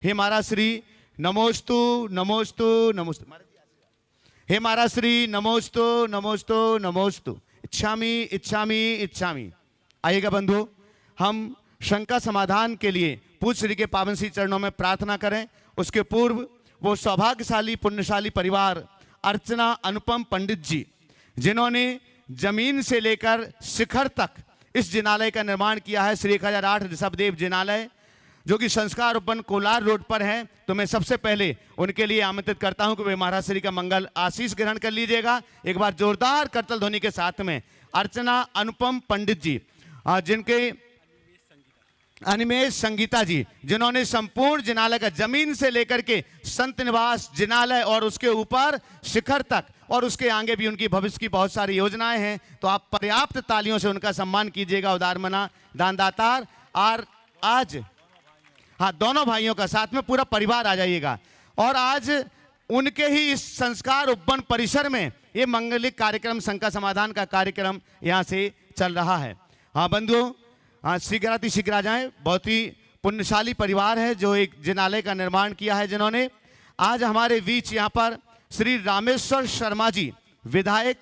हे महाराज श्री नमोस्तु नमोस्तु नमोस्तु। हे महाराज श्री नमोस्तु नमोस्तु नमोस्तु। इच्छामि इच्छामि इच्छामि। आइएगा बंधु, हम शंका समाधान के लिए पूज्य श्री के पावन श्री चरणों में प्रार्थना करें। उसके पूर्व वो सौभाग्यशाली पुण्यशाली परिवार अर्चना अनुपम पंडित जी, जिन्होंने जमीन से लेकर शिखर तक इस जिनालय का निर्माण किया है, श्री 1008 ऋषभदेव जिनालय, जो कि संस्कार उपवन कोलार रोड पर है। तो मैं सबसे पहले उनके लिए आमंत्रित करता हूं कि वे महाराज श्री का मंगल आशीष ग्रहण कर लीजिएगा। एक बार जोरदार करतल ध्वनि के साथ में अर्चना अनुपम पंडित जी, जिनके अनिमेष संगीता जी, जिन्होंने संपूर्ण जिनालय का जमीन से लेकर के संत निवास जिनालय और उसके ऊपर शिखर तक और उसके आगे भी उनकी भविष्य की बहुत सारी योजनाएं हैं। तो आप पर्याप्त तालियों से उनका सम्मान कीजिएगा। उदारमना दानदातार और आज दोनों भाइयों का साथ में पूरा परिवार आ जाइएगा। और आज उनके ही इस संस्कार उपवन परिसर में ये मंगलिक कार्यक्रम शंका समाधान का कार्यक्रम यहाँ से चल रहा है। बंधुओं, शीघ्र आ जाएं। बहुत ही पुण्यशाली परिवार है जो एक जिनालय का निर्माण किया है, जिन्होंने आज हमारे बीच यहाँ पर श्री रामेश्वर शर्मा जी विधायक,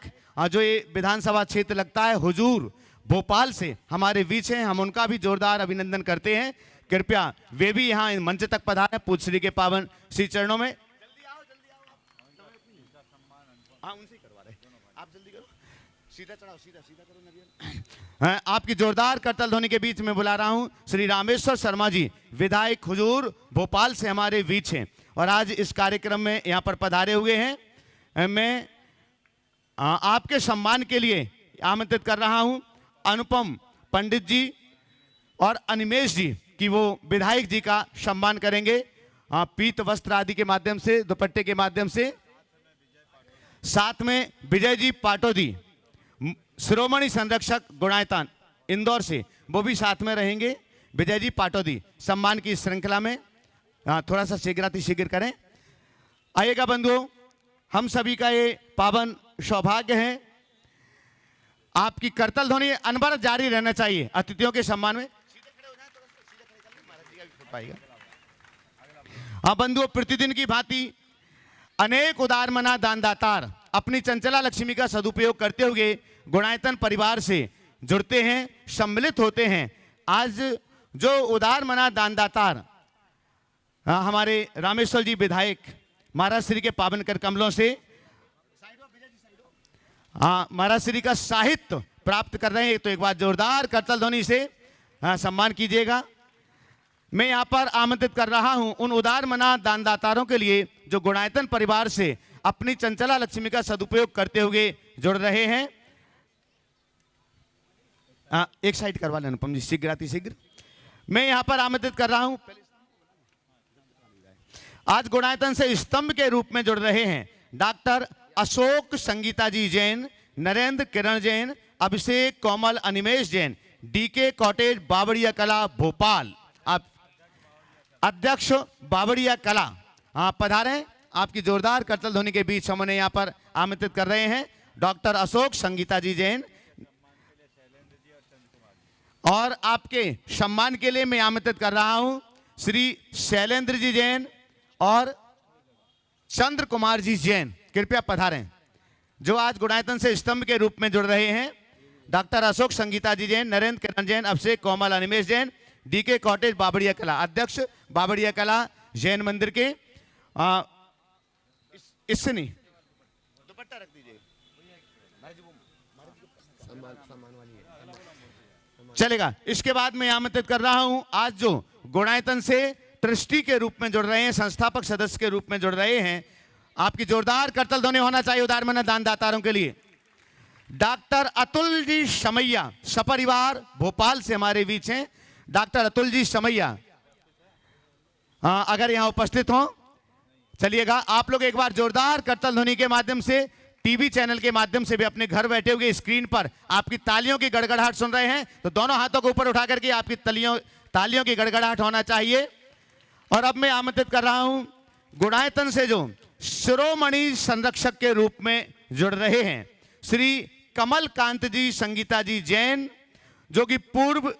जो ये विधानसभा क्षेत्र लगता है हुजूर भोपाल से हमारे बीच हैं। हम उनका भी जोरदार अभिनंदन करते हैं। कृपया वे भी यहाँ मंच तक पधारें पूज्य श्री के पावन श्री चरणों में। जल्दी आओ उनसे करवा रहे, आप जल्दी करो, सीधा चढ़ाओ, सीधा करो नरियल। आपकी जोरदार करतल ध्वनि के बीच में बुला रहा हूँ श्री रामेश्वर शर्मा जी विधायक हुजूर भोपाल से हमारे बीच हैं और आज इस कार्यक्रम में यहाँ पर पधारे हुए हैं। मैं आपके सम्मान के लिए आमंत्रित कर रहा हूँ अनुपम पंडित जी और अनिमेष जी कि वो विधायक जी का सम्मान करेंगे पीत वस्त्र आदि के माध्यम से, दुपट्टे के माध्यम से। साथ में विजय जी पाटोदी, शिरोमणि संरक्षक गुणायतन इंदौर से, वो भी साथ में रहेंगे। विजय जी पाटोदी सम्मान की श्रृंखला में थोड़ा सा शीघ्र करें। आइएगा बंधुओं, हम सभी का ये पावन सौभाग्य है। आपकी करतल ध्वनि अनवरत जारी रहना चाहिए अतिथियों के सम्मान में। बंधुओं, प्रतिदिन की भांति अनेक उदारमना दानदातार अपनी चंचला लक्ष्मी का सदुपयोग करते हुए गुणायतन परिवार से जुड़ते हैं, सम्मिलित होते हैं। आज जो उदारमना दानदातार हमारे रामेश्वर जी विधायक महाराज श्री के पावन कर कमलों से महाराज श्री का साहित्य प्राप्त कर रहे हैं, तो एक बार जोरदार करतल ध्वनि से सम्मान कीजिएगा। मैं यहाँ पर आमंत्रित कर रहा हूँ उन उदारमना दानदातारों के लिए जो गुणायतन परिवार से अपनी चंचला लक्ष्मी का सदुपयोग करते हुए जुड़ रहे हैं। एक साइड करवा लें अनुपम जी, शीघ्र। मैं यहाँ पर आमंत्रित कर रहा हूँ आज गुणायतन से स्तंभ के रूप में जुड़ रहे हैं डॉक्टर अशोक संगीता जी जैन, नरेंद्र किरण जैन, अभिषेक कोमल अनिमेष जैन, डीके कॉटेज बावड़िया कला भोपाल। आप अध्यक्ष बावड़िया कला पधारें। आपकी जोरदार करतल ध्वनि के बीच हम उन्हें यहाँ पर आमंत्रित कर रहे हैं डॉक्टर अशोक संगीता जी जैन। और आपके सम्मान के लिए मैं आमंत्रित कर रहा हूं श्री शैलेंद्र जी जैन और चंद्र कुमार जी जैन। कृपया पधारें, जो आज गुणायतन से स्तंभ के रूप में जुड़ रहे हैं। डॉक्टर अशोक संगीता जी जैन, नरेंद्र किरण जैन, अभिषेक कोमल अनिमेष जैन, डीके कॉटेज बावड़िया कला, अध्यक्ष बावड़िया कला जैन मंदिर के। इससे नहीं, दुपट्टा रख दीजिए, चलेगा। इसके बाद मैं आमंत्रित कर रहा हूं आज जो गुणायतन से ट्रस्टी के रूप में जुड़ रहे हैं, संस्थापक सदस्य के रूप में जुड़ रहे हैं। आपकी जोरदार करतल ध्वनि होना चाहिए उदारमना दानदातारों के लिए। डॉक्टर अतुल जी समैया सपरिवार भोपाल से हमारे बीच हैं। डॉक्टर अतुल जी समैया अगर यहां उपस्थित हो चलिएगा। आप लोग एक बार जोरदार करतल ध्वनि के माध्यम से टीवी चैनल के माध्यम से भी अपने घर बैठे हुए स्क्रीन पर आपकी तालियों की गड़गड़ाहट सुन रहे हैं, तो दोनों हाथों को ऊपर उठा करके आपकी तालियों की गड़गड़ाहट होना चाहिए। और अब मैं आमंत्रित कर रहा हूं गुणायतन से जो शिरोमणि संरक्षक के रूप में जुड़ रहे हैं श्री कमल कांत जी संगीता जी जैन, जो कि पूर्व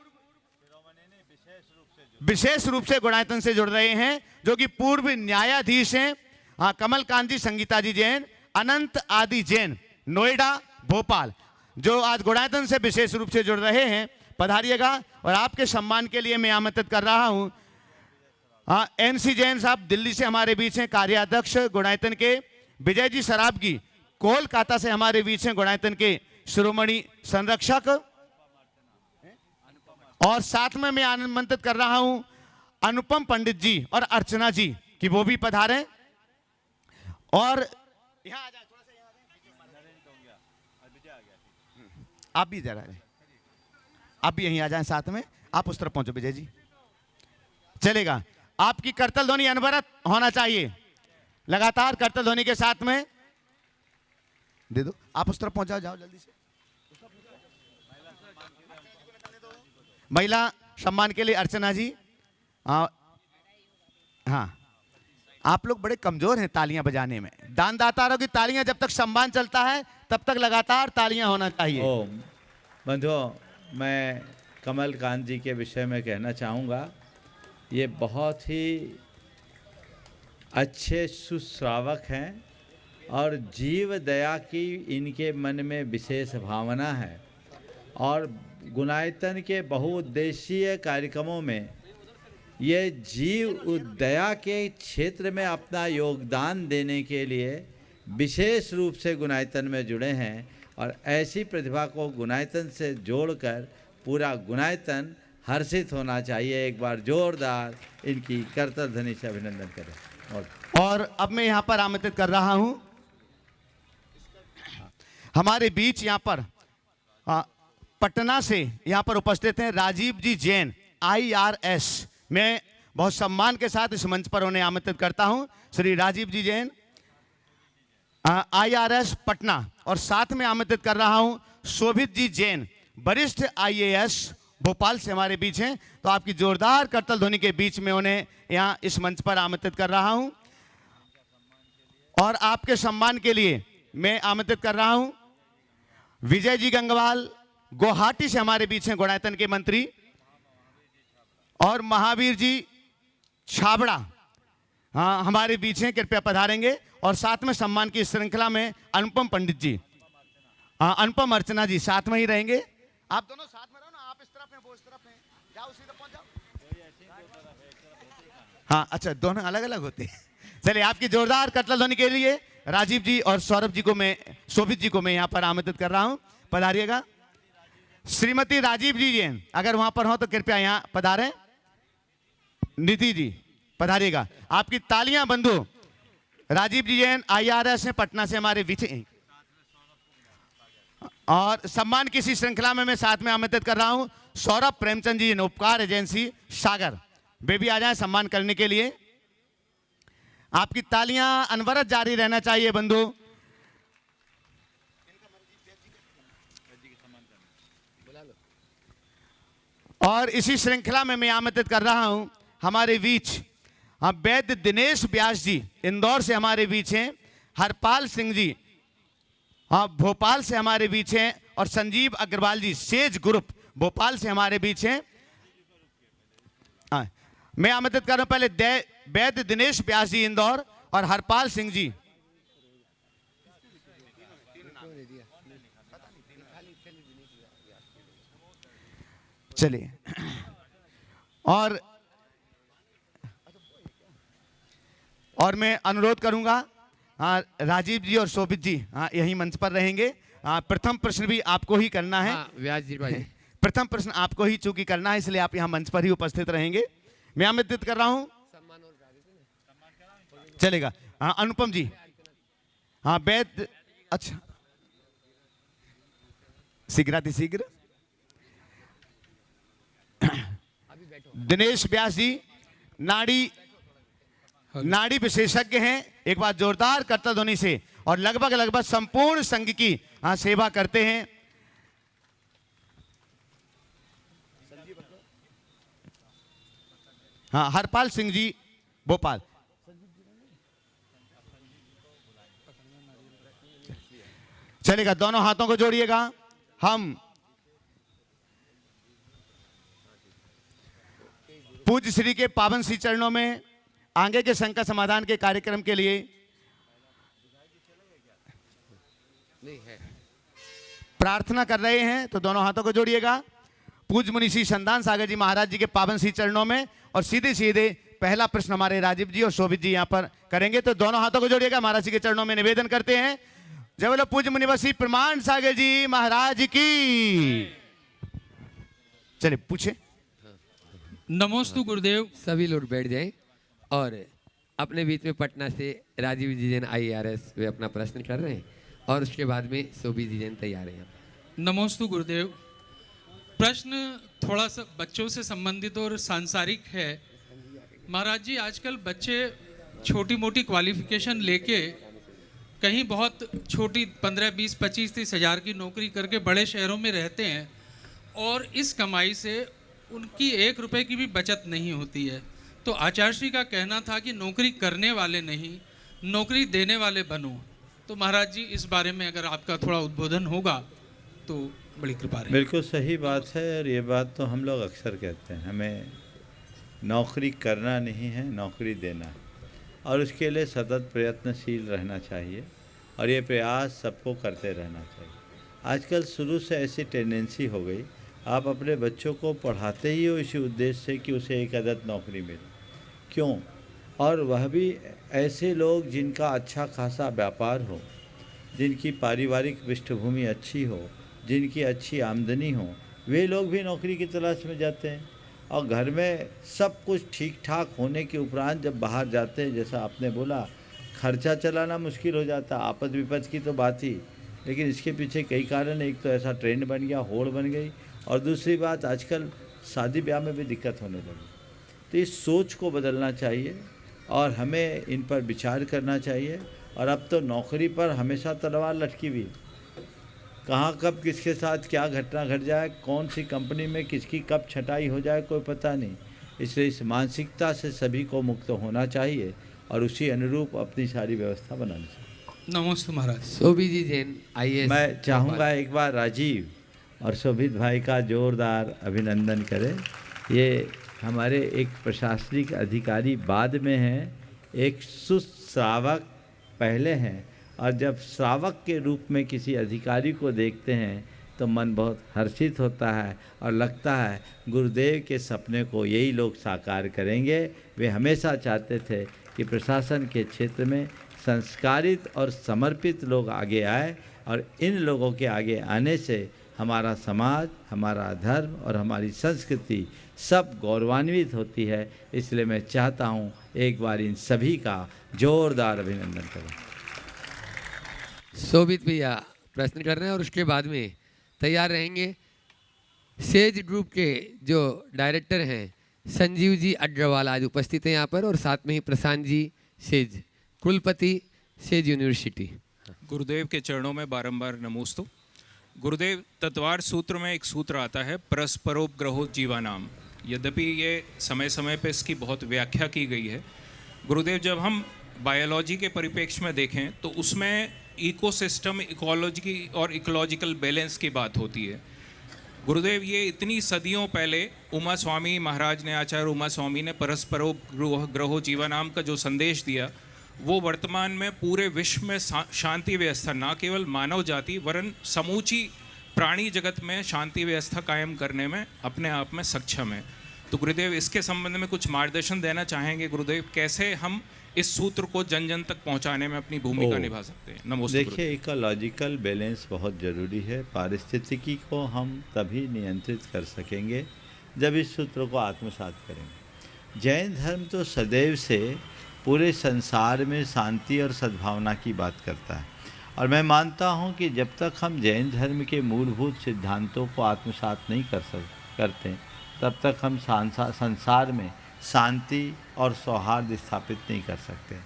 विशेष रूप से गुणायतन से जुड़ रहे हैं जो कि पूर्व न्यायाधीश हैं, हाँ, कमल कांत जी, संगीता जी जैन, अनंत आदि जैन, नोएडा, भोपाल, जो आज गुणायतन से विशेष रूप से जुड़ रहे हैं, पधारिएगा। और आपके सम्मान के लिए मैं आमंत्रित कर रहा हूं एनसी जैन साहब, दिल्ली से हमारे बीच हैं, कार्याध्यक्ष गुणायतन के। विजय जी सराबगी, कोलकाता से हमारे बीच हैं, गुणायतन के शिरोमणि संरक्षक। और साथ में मैं आमंत्रित कर रहा हूं अनुपम पंडित जी और अर्चना जी कि वो भी पधारें। और यहाँ आ जाए, थोड़ा सा यहाँ आप भी जरा, आप भी यहीं आ जाएं साथ में, आप उस तरफ पहुंचो विजय जी, चलेगा। आपकी करतल ध्वनि अनवरत होना चाहिए, लगातार करतल ध्वनि के साथ में दे दो। आप उस तरफ पहुंचाओ, जाओ जल्दी से। महिला सम्मान के लिए अर्चना जी। हाँ, आप लोग बड़े कमजोर हैं तालियां बजाने में। दानदाताओं की तालियां, जब तक सम्मान चलता है तब तक लगातार तालियां होना चाहिए। बंधुओं, मैं कमल कांत जी के विषय में कहना चाहूँगा, ये बहुत ही अच्छे सुश्रावक हैं और जीव दया की इनके मन में विशेष भावना है। और गुणायतन के बहुउद्देशीय कार्यक्रमों में ये जीव दया के क्षेत्र में अपना योगदान देने के लिए विशेष रूप से गुणायतन में जुड़े हैं। और ऐसी प्रतिभा को गुणायतन से जोड़कर पूरा गुणायतन हर्षित होना चाहिए। एक बार जोरदार इनकी करतल ध्वनि से अभिनंदन करें। और अब मैं यहाँ पर आमंत्रित कर रहा हूँ हमारे बीच यहाँ पर पटना से यहाँ पर उपस्थित हैं राजीव जी जैन, IRS। मैं बहुत सम्मान के साथ इस मंच पर उन्हें आमंत्रित करता हूँ, श्री राजीव जी जैन, IRS पटना। और साथ में आमंत्रित कर रहा हूँ शोभित जी जैन, वरिष्ठ IAS, भोपाल से हमारे बीच हैं। तो आपकी जोरदार करतल ध्वनि के बीच में उन्हें यहाँ इस मंच पर आमंत्रित कर रहा हूँ। और आपके सम्मान के लिए मैं आमंत्रित कर रहा हूँ विजय जी गंगवाल, गुवाहाटी से हमारे बीच हैं, गुणायतन के मंत्री। और महावीर जी छाबड़ा, हाँ, हमारे बीच हैं, कृपया पधारेंगे। और साथ में सम्मान की श्रृंखला में अनुपम पंडित जी, हाँ, अनुपम अर्चना जी साथ में ही रहेंगे। आप दोनों साथ में रहो ना, आप इस तरफ हैं, वो इस तरफ हैं, जाओ सीधे पहुंच जाओ। हाँ, अच्छा, दोनों अलग अलग होते हैं। चलिए, आपकी जोरदार करतल ध्वनि के लिए राजीव जी और सौरभ जी को मैं, शोभित जी को मैं यहाँ पर आमंत्रित कर रहा हूँ, पधारिएगा। श्रीमती राजीव जी जैन अगर वहां पर हो तो कृपया यहाँ पधारें। निधि जी पधारिएगा। आपकी तालियां बंधु। राजीव जी जैन IRS हैं, पटना से हमारे बीच। और सम्मान की इसी श्रृंखला में मैं साथ में आमंत्रित कर रहा हूं सौरभ प्रेमचंद जी, उपकार एजेंसी सागर, वे भी आ जाएं सम्मान करने के लिए। आपकी तालियां अनवरत जारी रहना चाहिए बंधु। और इसी श्रृंखला में मैं आमंत्रित कर रहा हूं हमारे बीच वैद्य दिनेश व्यास जी, इंदौर से हमारे बीच हैं। हरपाल सिंह जी, भोपाल से हमारे बीच हैं। और संजीव अग्रवाल जी, सेज ग्रुप, भोपाल से हमारे बीच हैं। मैं आमंत्रित कर रहा हूं पहले वैद्य दिनेश व्यास जी, इंदौर, और हरपाल सिंह जी। चलिए, और मैं अनुरोध करूंगा राजीव जी और शोभित जी यही मंच पर रहेंगे। प्रथम प्रश्न भी आपको ही करना है। व्यास जी भाई, प्रथम प्रश्न आपको ही चूंकि करना है, इसलिए आप यहाँ मंच पर ही उपस्थित रहेंगे। मैं आमंत्रित कर रहा हूँ, चलेगा, अनुपम जी, हाँ, वैद्य, अच्छा, शीघ्रातिशीघ्र दिनेश व्यास जी, नाड़ी विशेषज्ञ हैं। एक बार जोरदार करतल ध्वनि से, और लगभग संपूर्ण संघ की सेवा करते हैं। हाँ, हरपाल सिंह जी, भोपाल। चलेगा, दोनों हाथों को जोड़िएगा। हम पूज्य श्री के पावन श्री चरणों में आगे के संकट समाधान के कार्यक्रम के लिए प्रार्थना कर रहे हैं, तो दोनों हाथों को जोड़िएगा पूज्य मुनि श्री संतान सागर जी महाराज जी के पावन श्री चरणों में, और सीधे सीधे पहला प्रश्न हमारे राजीव जी और शोभित जी यहाँ पर करेंगे। तो दोनों हाथों को जोड़िएगा, महाराज जी के चरणों में निवेदन करते हैं। जय बोलो पूज्य मुनिवशी प्रमाण सागर जी महाराज की। चलिए पूछे। नमोस्तु गुरुदेव। सभी लोग बैठ जाएं और अपने बीच में पटना से राजीव जी जैन IARS वे अपना प्रश्न कर रहे हैं, और उसके बाद में शोभित जी जैन तैयार हैं। नमोस्तु गुरुदेव। प्रश्न थोड़ा सा बच्चों से संबंधित और सांसारिक है। महाराज जी, आजकल बच्चे छोटी मोटी क्वालिफिकेशन लेके कहीं बहुत छोटी 15, 20, 25, 30 हज़ार की नौकरी करके बड़े शहरों में रहते हैं, और इस कमाई से उनकी 1 रुपए की भी बचत नहीं होती है। तो आचार्य श्री का कहना था कि नौकरी करने वाले नहीं, नौकरी देने वाले बनो। तो महाराज जी, इस बारे में अगर आपका थोड़ा उद्बोधन होगा तो बड़ी कृपा रहेगी। बिल्कुल सही बात है, और ये बात तो हम लोग अक्सर कहते हैं, हमें नौकरी करना नहीं है, नौकरी देना है, और उसके लिए सतत प्रयत्नशील रहना चाहिए, और ये प्रयास सबको करते रहना चाहिए। आजकल शुरू से ऐसी टेंडेंसी हो गई, आप अपने बच्चों को पढ़ाते ही हो इसी उद्देश्य से कि उसे एक अदद नौकरी मिले। क्यों? और वह भी ऐसे लोग जिनका अच्छा खासा व्यापार हो, जिनकी पारिवारिक पृष्ठभूमि अच्छी हो, जिनकी अच्छी आमदनी हो, वे लोग भी नौकरी की तलाश में जाते हैं। और घर में सब कुछ ठीक ठाक होने के उपरांत जब बाहर जाते हैं, जैसा आपने बोला, खर्चा चलाना मुश्किल हो जाता। आपद विपद की तो बात ही, लेकिन इसके पीछे कई कारण। एक तो ऐसा ट्रेंड बन गया, होड़ बन गई, और दूसरी बात आजकल शादी ब्याह में भी दिक्कत होने लगी। तो इस सोच को बदलना चाहिए और हमें इन पर विचार करना चाहिए। और अब तो नौकरी पर हमेशा तलवार लटकी हुई, कहाँ कब किसके साथ क्या घटना घट जाए, कौन सी कंपनी में किसकी कब छटाई हो जाए, कोई पता नहीं। इसलिए इस मानसिकता से सभी को मुक्त होना चाहिए और उसी अनुरूप अपनी सारी व्यवस्था बनानी चाहिए। नमस्ते महाराज। शोभित जी जैन IAS। मैं चाहूँगा एक बार राजीव और शोभित भाई का जोरदार अभिनंदन करें। ये हमारे एक प्रशासनिक अधिकारी बाद में हैं, एक सुश्रावक पहले हैं, और जब श्रावक के रूप में किसी अधिकारी को देखते हैं तो मन बहुत हर्षित होता है और लगता है गुरुदेव के सपने को यही लोग साकार करेंगे। वे हमेशा चाहते थे कि प्रशासन के क्षेत्र में संस्कारित और समर्पित लोग आगे आए, और इन लोगों के आगे आने से हमारा समाज, हमारा धर्म और हमारी संस्कृति सब गौरवान्वित होती है। इसलिए मैं चाहता हूँ एक बार इन सभी का जोरदार अभिनंदन करूँ। शोभित भैया प्रश्न कर रहे हैं, और उसके बाद में तैयार रहेंगे सेज ग्रुप के जो डायरेक्टर हैं संजीव जी अग्रवाल, आज उपस्थित हैं यहाँ पर, और साथ में ही प्रशांत जी सेज, कुलपति सेज यूनिवर्सिटी। गुरुदेव के चरणों में बारंबार नमोस्तु। गुरुदेव, तत्वार सूत्र में एक सूत्र आता है, परस्परोपग्रहो जीवानाम। यद्यपि ये समय समय पर इसकी बहुत व्याख्या की गई है। गुरुदेव, जब हम बायोलॉजी के परिप्रेक्ष्य में देखें तो उसमें इकोसिस्टम, इकोलॉजी और इकोलॉजिकल बैलेंस की बात होती है। गुरुदेव, ये इतनी सदियों पहले उमा स्वामी महाराज ने, आचार्य उमा स्वामी ने परस्परोपग्रहो जीवानाम का जो संदेश दिया, वो वर्तमान में पूरे विश्व में शांति व्यवस्था, ना केवल मानव जाति वरन समूची प्राणी जगत में शांति व्यवस्था कायम करने में अपने आप में सक्षम है। तो गुरुदेव, इसके संबंध में कुछ मार्गदर्शन देना चाहेंगे गुरुदेव, कैसे हम इस सूत्र को जन जन तक पहुंचाने में अपनी भूमिका निभा सकते हैं? नमस्ते। देखिए, इकोलॉजिकल बैलेंस बहुत ज़रूरी है। पारिस्थितिकी को हम तभी नियंत्रित कर सकेंगे जब इस सूत्र को आत्मसात करेंगे। जैन धर्म तो सदैव से पूरे संसार में शांति और सद्भावना की बात करता है, और मैं मानता हूँ कि जब तक हम जैन धर्म के मूलभूत सिद्धांतों को आत्मसात नहीं करते तब तक हम संसार में शांति और सौहार्द स्थापित नहीं कर सकते।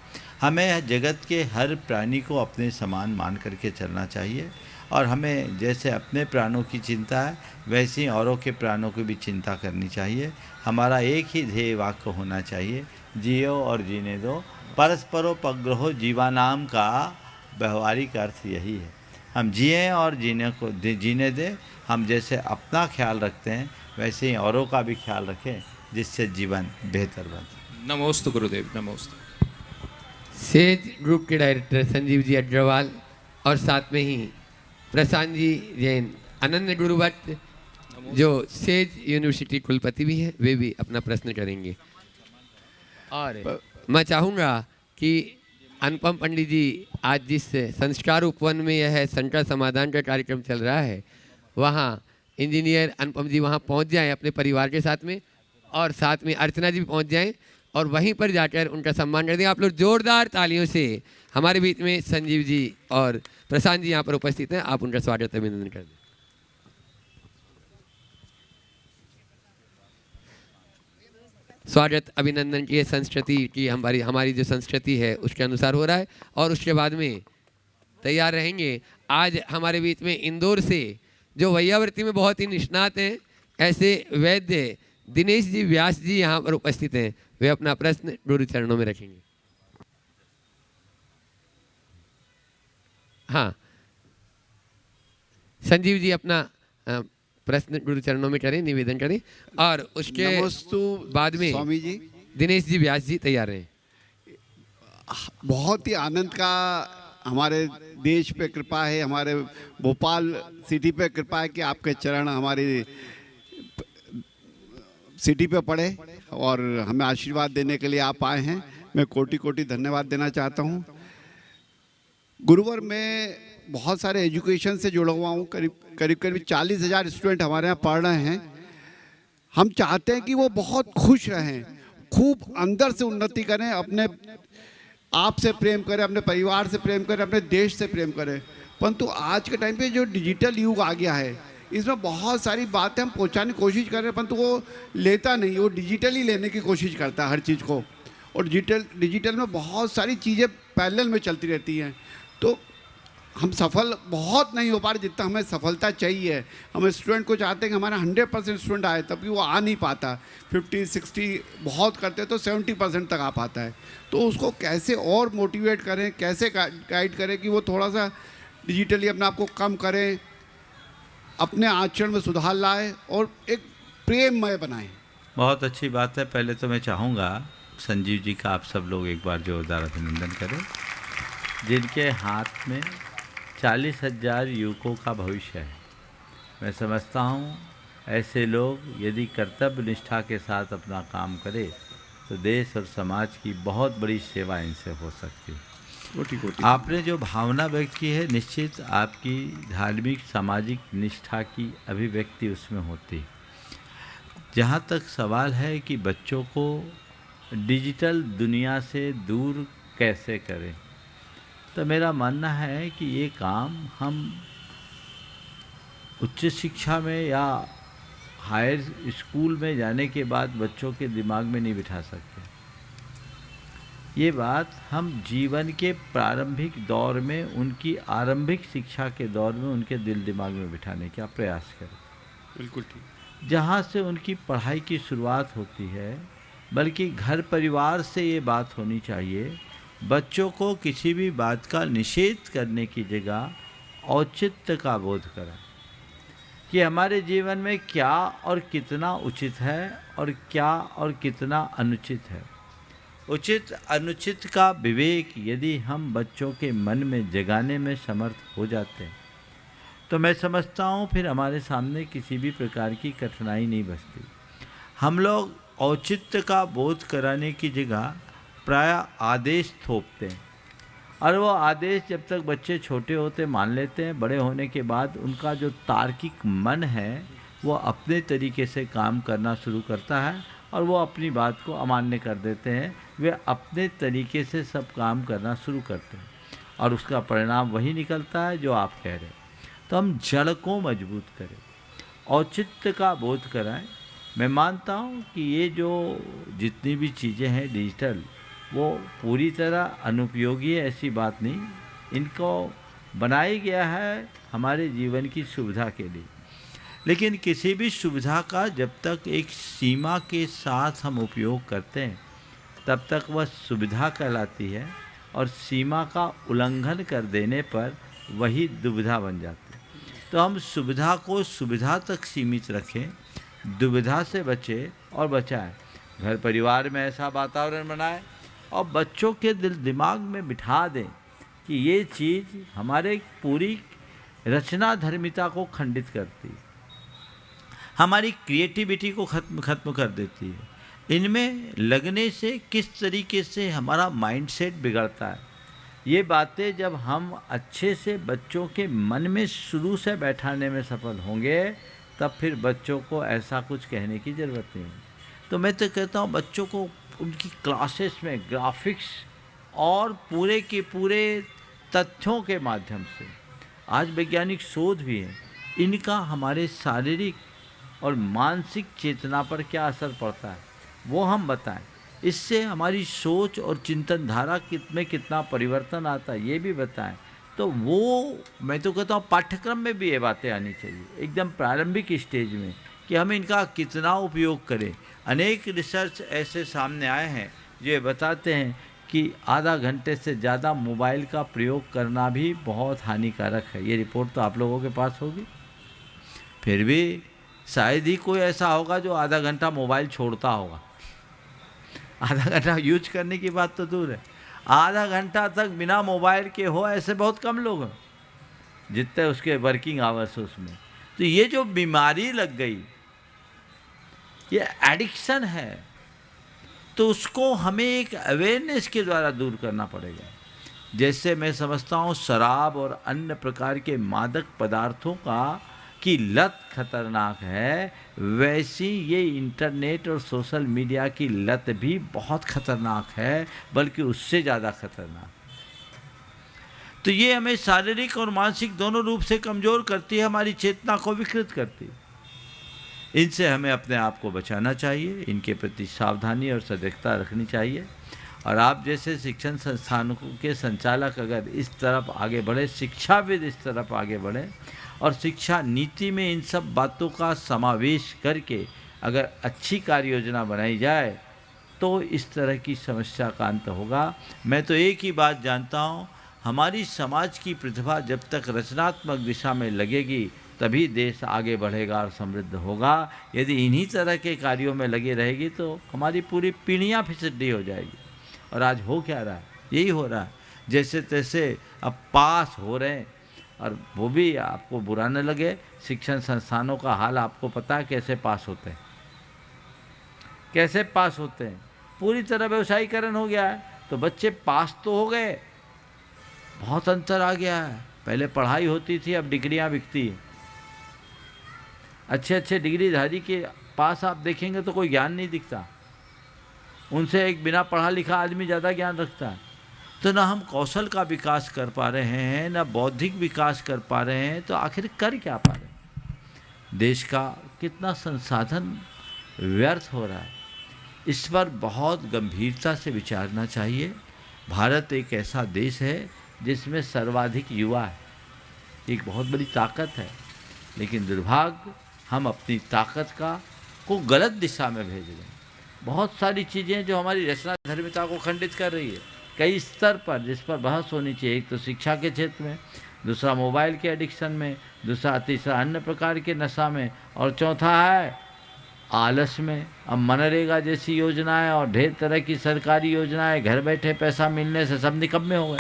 हमें जगत के हर प्राणी को अपने समान मान करके चलना चाहिए, और हमें जैसे अपने प्राणों की चिंता है वैसे ही औरों के प्राणों की भी चिंता करनी चाहिए। हमारा एक ही ध्येय वाक्य होना चाहिए, जियो और जीने दो। परस्परोपग्रहो जीवानाम का व्यवहारिक अर्थ यही है, हम जिएं और जीने दें। हम जैसे अपना ख्याल रखते हैं वैसे ही औरों का भी ख्याल रखें, जिससे जीवन बेहतर बने। नमोस्तु गुरुदेव, नमोस्तु। सेज ग्रुप के डायरेक्टर संजीव जी अग्रवाल और साथ में ही प्रशांत जी जैन, अनन्य गुरुभट्ट जो सेज यूनिवर्सिटी कुलपति भी हैं, वे भी अपना प्रश्न करेंगे। और मैं चाहूँगा कि अनुपम पंडित जी आज जिस संस्कार उपवन में यह संकट समाधान का कार्यक्रम चल रहा है, वहाँ इंजीनियर अनुपम जी वहाँ पहुँच जाएं अपने परिवार के साथ में, और साथ में अर्चना जी भी पहुँच जाएं और वहीं पर जाकर उनका सम्मान कर दें। आप लोग जोरदार तालियों से हमारे बीच में संजीव जी और प्रशांत जी यहाँ पर उपस्थित हैं, आप उनका स्वागत अभिनंदन कर दें। स्वागत अभिनंदन की संस्कृति की हमारी जो संस्कृति है उसके अनुसार हो रहा है। और उसके बाद में तैयार रहेंगे आज हमारे बीच में इंदौर से जो वैयावर्ती में बहुत ही निष्णात हैं, ऐसे वैद्य दिनेश जी व्यास जी यहाँ पर उपस्थित हैं। वे अपना प्रश्न गुरु चरणों में रखेंगे। हाँ, संजीव जी अपना प्रश्न गुरु चरणों में करें, निवेदन करें, और उसके बाद में स्वामी जी दिनेश जी व्यास जी तैयार हैं। बहुत ही आनंद का हमारे देश पे कृपा है, हमारे भोपाल सिटी पे कृपा है कि आपके चरण हमारी सिटी पे पड़े और हमें आशीर्वाद देने के लिए आप आए हैं। मैं कोटि कोटि धन्यवाद देना चाहता हूँ। गुरुवर में बहुत सारे एजुकेशन से जुड़ा हुआ हूँ, करीब 40,000 स्टूडेंट हमारे यहाँ पढ़ रहे हैं। हम चाहते हैं कि वो बहुत खुश रहें, खूब अंदर से उन्नति करें, अपने आप से प्रेम करें, अपने परिवार से प्रेम करें, अपने देश से प्रेम करें। परंतु आज के टाइम पे जो डिजिटल युग आ गया है, इसमें बहुत सारी बातें हम पहुँचाने की कोशिश कर रहे हैं, परंतु वो लेता नहीं, वो डिजिटली लेने की कोशिश करता है हर चीज़ को। और डिजिटल में बहुत सारी चीज़ें पैरेलल में चलती रहती हैं, तो हम सफल बहुत नहीं हो पा रहे जितना हमें सफलता चाहिए। हम स्टूडेंट को चाहते हैं कि हमारा 100% स्टूडेंट आए, तब भी वो आ नहीं पाता। 50-60 बहुत करते तो 70% तक आ पाता है। तो उसको कैसे और मोटिवेट करें, कैसे गाइड करें कि वो थोड़ा सा डिजिटली अपने आप को कम करें, अपने आचरण में सुधार लाए और एक प्रेममय बनाएं। बहुत अच्छी बात है। पहले तो मैं चाहूँगा संजीव जी का आप सब लोग एक बार जोरदार अभिनंदन करें, जिनके हाथ में 40,000 युवकों का भविष्य है। मैं समझता हूँ ऐसे लोग यदि कर्तव्य निष्ठा के साथ अपना काम करें तो देश और समाज की बहुत बड़ी सेवा इनसे हो सकती है। आपने जो भावना व्यक्त की है, निश्चित आपकी धार्मिक सामाजिक निष्ठा की अभिव्यक्ति उसमें होती है। जहाँ तक सवाल है कि बच्चों को डिजिटल दुनिया से दूर कैसे करें, तो मेरा मानना है कि ये काम हम उच्च शिक्षा में या हायर स्कूल में जाने के बाद बच्चों के दिमाग में नहीं बिठा सकते। ये बात हम जीवन के प्रारंभिक दौर में, उनकी आरंभिक शिक्षा के दौर में उनके दिल दिमाग में बिठाने का प्रयास करें। बिल्कुल ठीक। जहाँ से उनकी पढ़ाई की शुरुआत होती है, बल्कि घर परिवार से ये बात होनी चाहिए। बच्चों को किसी भी बात का निषेध करने की जगह औचित्य का बोध करें कि हमारे जीवन में क्या और कितना उचित है और क्या और कितना अनुचित है। उचित अनुचित का विवेक यदि हम बच्चों के मन में जगाने में समर्थ हो जाते हैं तो मैं समझता हूँ फिर हमारे सामने किसी भी प्रकार की कठिनाई नहीं बचती। हम लोग औचित्य का बोध कराने की जगह प्रायः आदेश थोपते हैं, और वो आदेश जब तक बच्चे छोटे होते मान लेते हैं, बड़े होने के बाद उनका जो तार्किक मन है वो अपने तरीके से काम करना शुरू करता है और वो अपनी बात को अमान्य कर देते हैं। वे अपने तरीके से सब काम करना शुरू करते हैं और उसका परिणाम वही निकलता है जो आप कह रहे हैं। तो हम जड़ को मजबूत करें, औचित्य का बोध कराएं। मैं मानता हूँ कि ये जो जितनी भी चीज़ें हैं डिजिटल, वो पूरी तरह अनुपयोगी है ऐसी बात नहीं। इनको बनाया गया है हमारे जीवन की सुविधा के लिए, लेकिन किसी भी सुविधा का जब तक एक सीमा के साथ हम उपयोग करते हैं तब तक वह सुविधा कहलाती है, और सीमा का उल्लंघन कर देने पर वही दुविधा बन जाती है। तो हम सुविधा को सुविधा तक सीमित रखें, दुविधा से बचें और बचाएं। घर परिवार में ऐसा वातावरण बनाएं और बच्चों के दिल दिमाग में बिठा दें कि ये चीज़ हमारे पूरी रचना धर्मिता को खंडित करती है, हमारी क्रिएटिविटी को खत्म कर देती है। इनमें लगने से किस तरीके से हमारा माइंडसेट बिगड़ता है, ये बातें जब हम अच्छे से बच्चों के मन में शुरू से बैठाने में सफल होंगे तब फिर बच्चों को ऐसा कुछ कहने की ज़रूरत नहीं है। तो मैं तो कहता हूँ बच्चों को उनकी क्लासेस में ग्राफिक्स और पूरे के पूरे तथ्यों के माध्यम से, आज वैज्ञानिक शोध भी है, इनका हमारे शारीरिक और मानसिक चेतना पर क्या असर पड़ता है वो हम बताएं। इससे हमारी सोच और चिंतन धारा में कितना परिवर्तन आता है ये भी बताएं। तो वो मैं तो कहता हूँ पाठ्यक्रम में भी ये बातें आनी चाहिए एकदम प्रारंभिक स्टेज में कि हम इनका कितना उपयोग करें। अनेक रिसर्च ऐसे सामने आए हैं जो ये बताते हैं कि आधा घंटे से ज़्यादा मोबाइल का प्रयोग करना भी बहुत हानिकारक है। ये रिपोर्ट तो आप लोगों के पास होगी, फिर भी शायद ही कोई ऐसा होगा जो आधा घंटा मोबाइल छोड़ता होगा। आधा घंटा यूज करने की बात तो दूर है, आधा घंटा तक बिना मोबाइल के हो ऐसे बहुत कम लोग हैं जितने उसके वर्किंग आवर्स उसमें। तो ये जो बीमारी लग गई ये एडिक्शन है, तो उसको हमें एक अवेयरनेस के द्वारा दूर करना पड़ेगा। जैसे मैं समझता हूँ शराब और अन्य प्रकार के मादक पदार्थों की लत खतरनाक है, वैसी ये इंटरनेट और सोशल मीडिया की लत भी बहुत खतरनाक है, बल्कि उससे ज़्यादा खतरनाक। तो ये हमें शारीरिक और मानसिक दोनों रूप से कमज़ोर करती है, हमारी चेतना को विकृत करती है। इनसे हमें अपने आप को बचाना चाहिए, इनके प्रति सावधानी और सजगता रखनी चाहिए। और आप जैसे शिक्षण संस्थानों के संचालक अगर इस तरफ आगे बढ़े, शिक्षाविद इस तरफ आगे बढ़े और शिक्षा नीति में इन सब बातों का समावेश करके अगर अच्छी कार्य योजना बनाई जाए तो इस तरह की समस्या का अंत होगा। मैं तो एक ही बात जानता हूँ, हमारी समाज की प्रतिभा जब तक रचनात्मक दिशा में लगेगी तभी देश आगे बढ़ेगा और समृद्ध होगा। यदि इन्हीं तरह के कार्यों में लगे रहेगी तो हमारी पूरी पीढ़ियाँ फिसड्डी हो जाएगी। और आज हो क्या रहा है, यही हो रहा है, जैसे तैसे अब पास हो रहे हैं। और वो भी आपको बुरा न लगे, शिक्षण संस्थानों का हाल आपको पता है कैसे पास होते हैं, कैसे पास होते हैं। पूरी तरह व्यवसायीकरण हो गया है, तो बच्चे पास तो हो गए, बहुत अंतर आ गया है। पहले पढ़ाई होती थी, अब डिग्रियां बिकती हैं। अच्छे अच्छे डिग्रीधारी के पास आप देखेंगे तो कोई ज्ञान नहीं दिखता, उनसे एक बिना पढ़ा लिखा आदमी ज़्यादा ज्ञान रखता है। तो ना हम कौशल का विकास कर पा रहे हैं, ना बौद्धिक विकास कर पा रहे हैं, तो आखिर कर क्या पा रहे हैं। देश का कितना संसाधन व्यर्थ हो रहा है, इस पर बहुत गंभीरता से विचारना चाहिए। भारत एक ऐसा देश है जिसमें सर्वाधिक युवा है, एक बहुत बड़ी ताकत है, लेकिन दुर्भाग्य हम अपनी ताकत को गलत दिशा में भेज रहे हैं। बहुत सारी चीज़ें जो हमारी रचना धर्मिता को खंडित कर रही है कई स्तर पर, जिस पर बहस होनी चाहिए। एक तो शिक्षा के क्षेत्र में, दूसरा मोबाइल के एडिक्शन में, दूसरा तीसरा अन्य प्रकार के नशा में, और चौथा है आलस में। अब मनरेगा जैसी योजनाएं और ढेर तरह की सरकारी योजनाएं, घर बैठे पैसा मिलने से सब निकम्मे हो गए,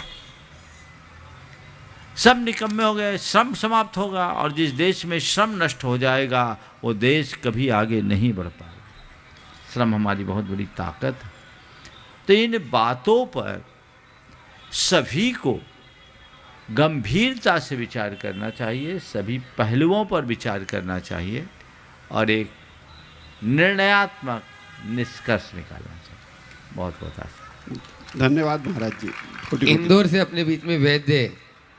सब निकम्मे हो गए। श्रम समाप्त होगा, और जिस देश में श्रम नष्ट हो जाएगा वो देश कभी आगे नहीं बढ़ पाएगा। श्रम हमारी बहुत बड़ी ताकत है। तो इन बातों पर सभी को गंभीरता से विचार करना चाहिए, सभी पहलुओं पर विचार करना चाहिए और एक निर्णयात्मक निष्कर्ष निकालना चाहिए। बहुत बहुत आभार। धन्यवाद महाराज जी। इंदौर से अपने बीच में वैद्य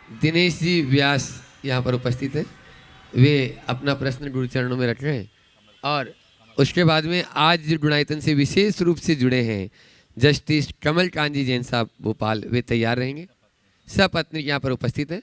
दिनेश जी व्यास यहाँ पर उपस्थित हैं, वे अपना प्रश्न गुरु चरणों में रख रहे हैं। और उसके बाद में आज जो गुणायतन से विशेष रूप से जुड़े हैं जस्टिस कमल कांजी जैन साहब भोपाल, वे तैयार रहेंगे। सपत्नी यहाँ पर उपस्थित हैं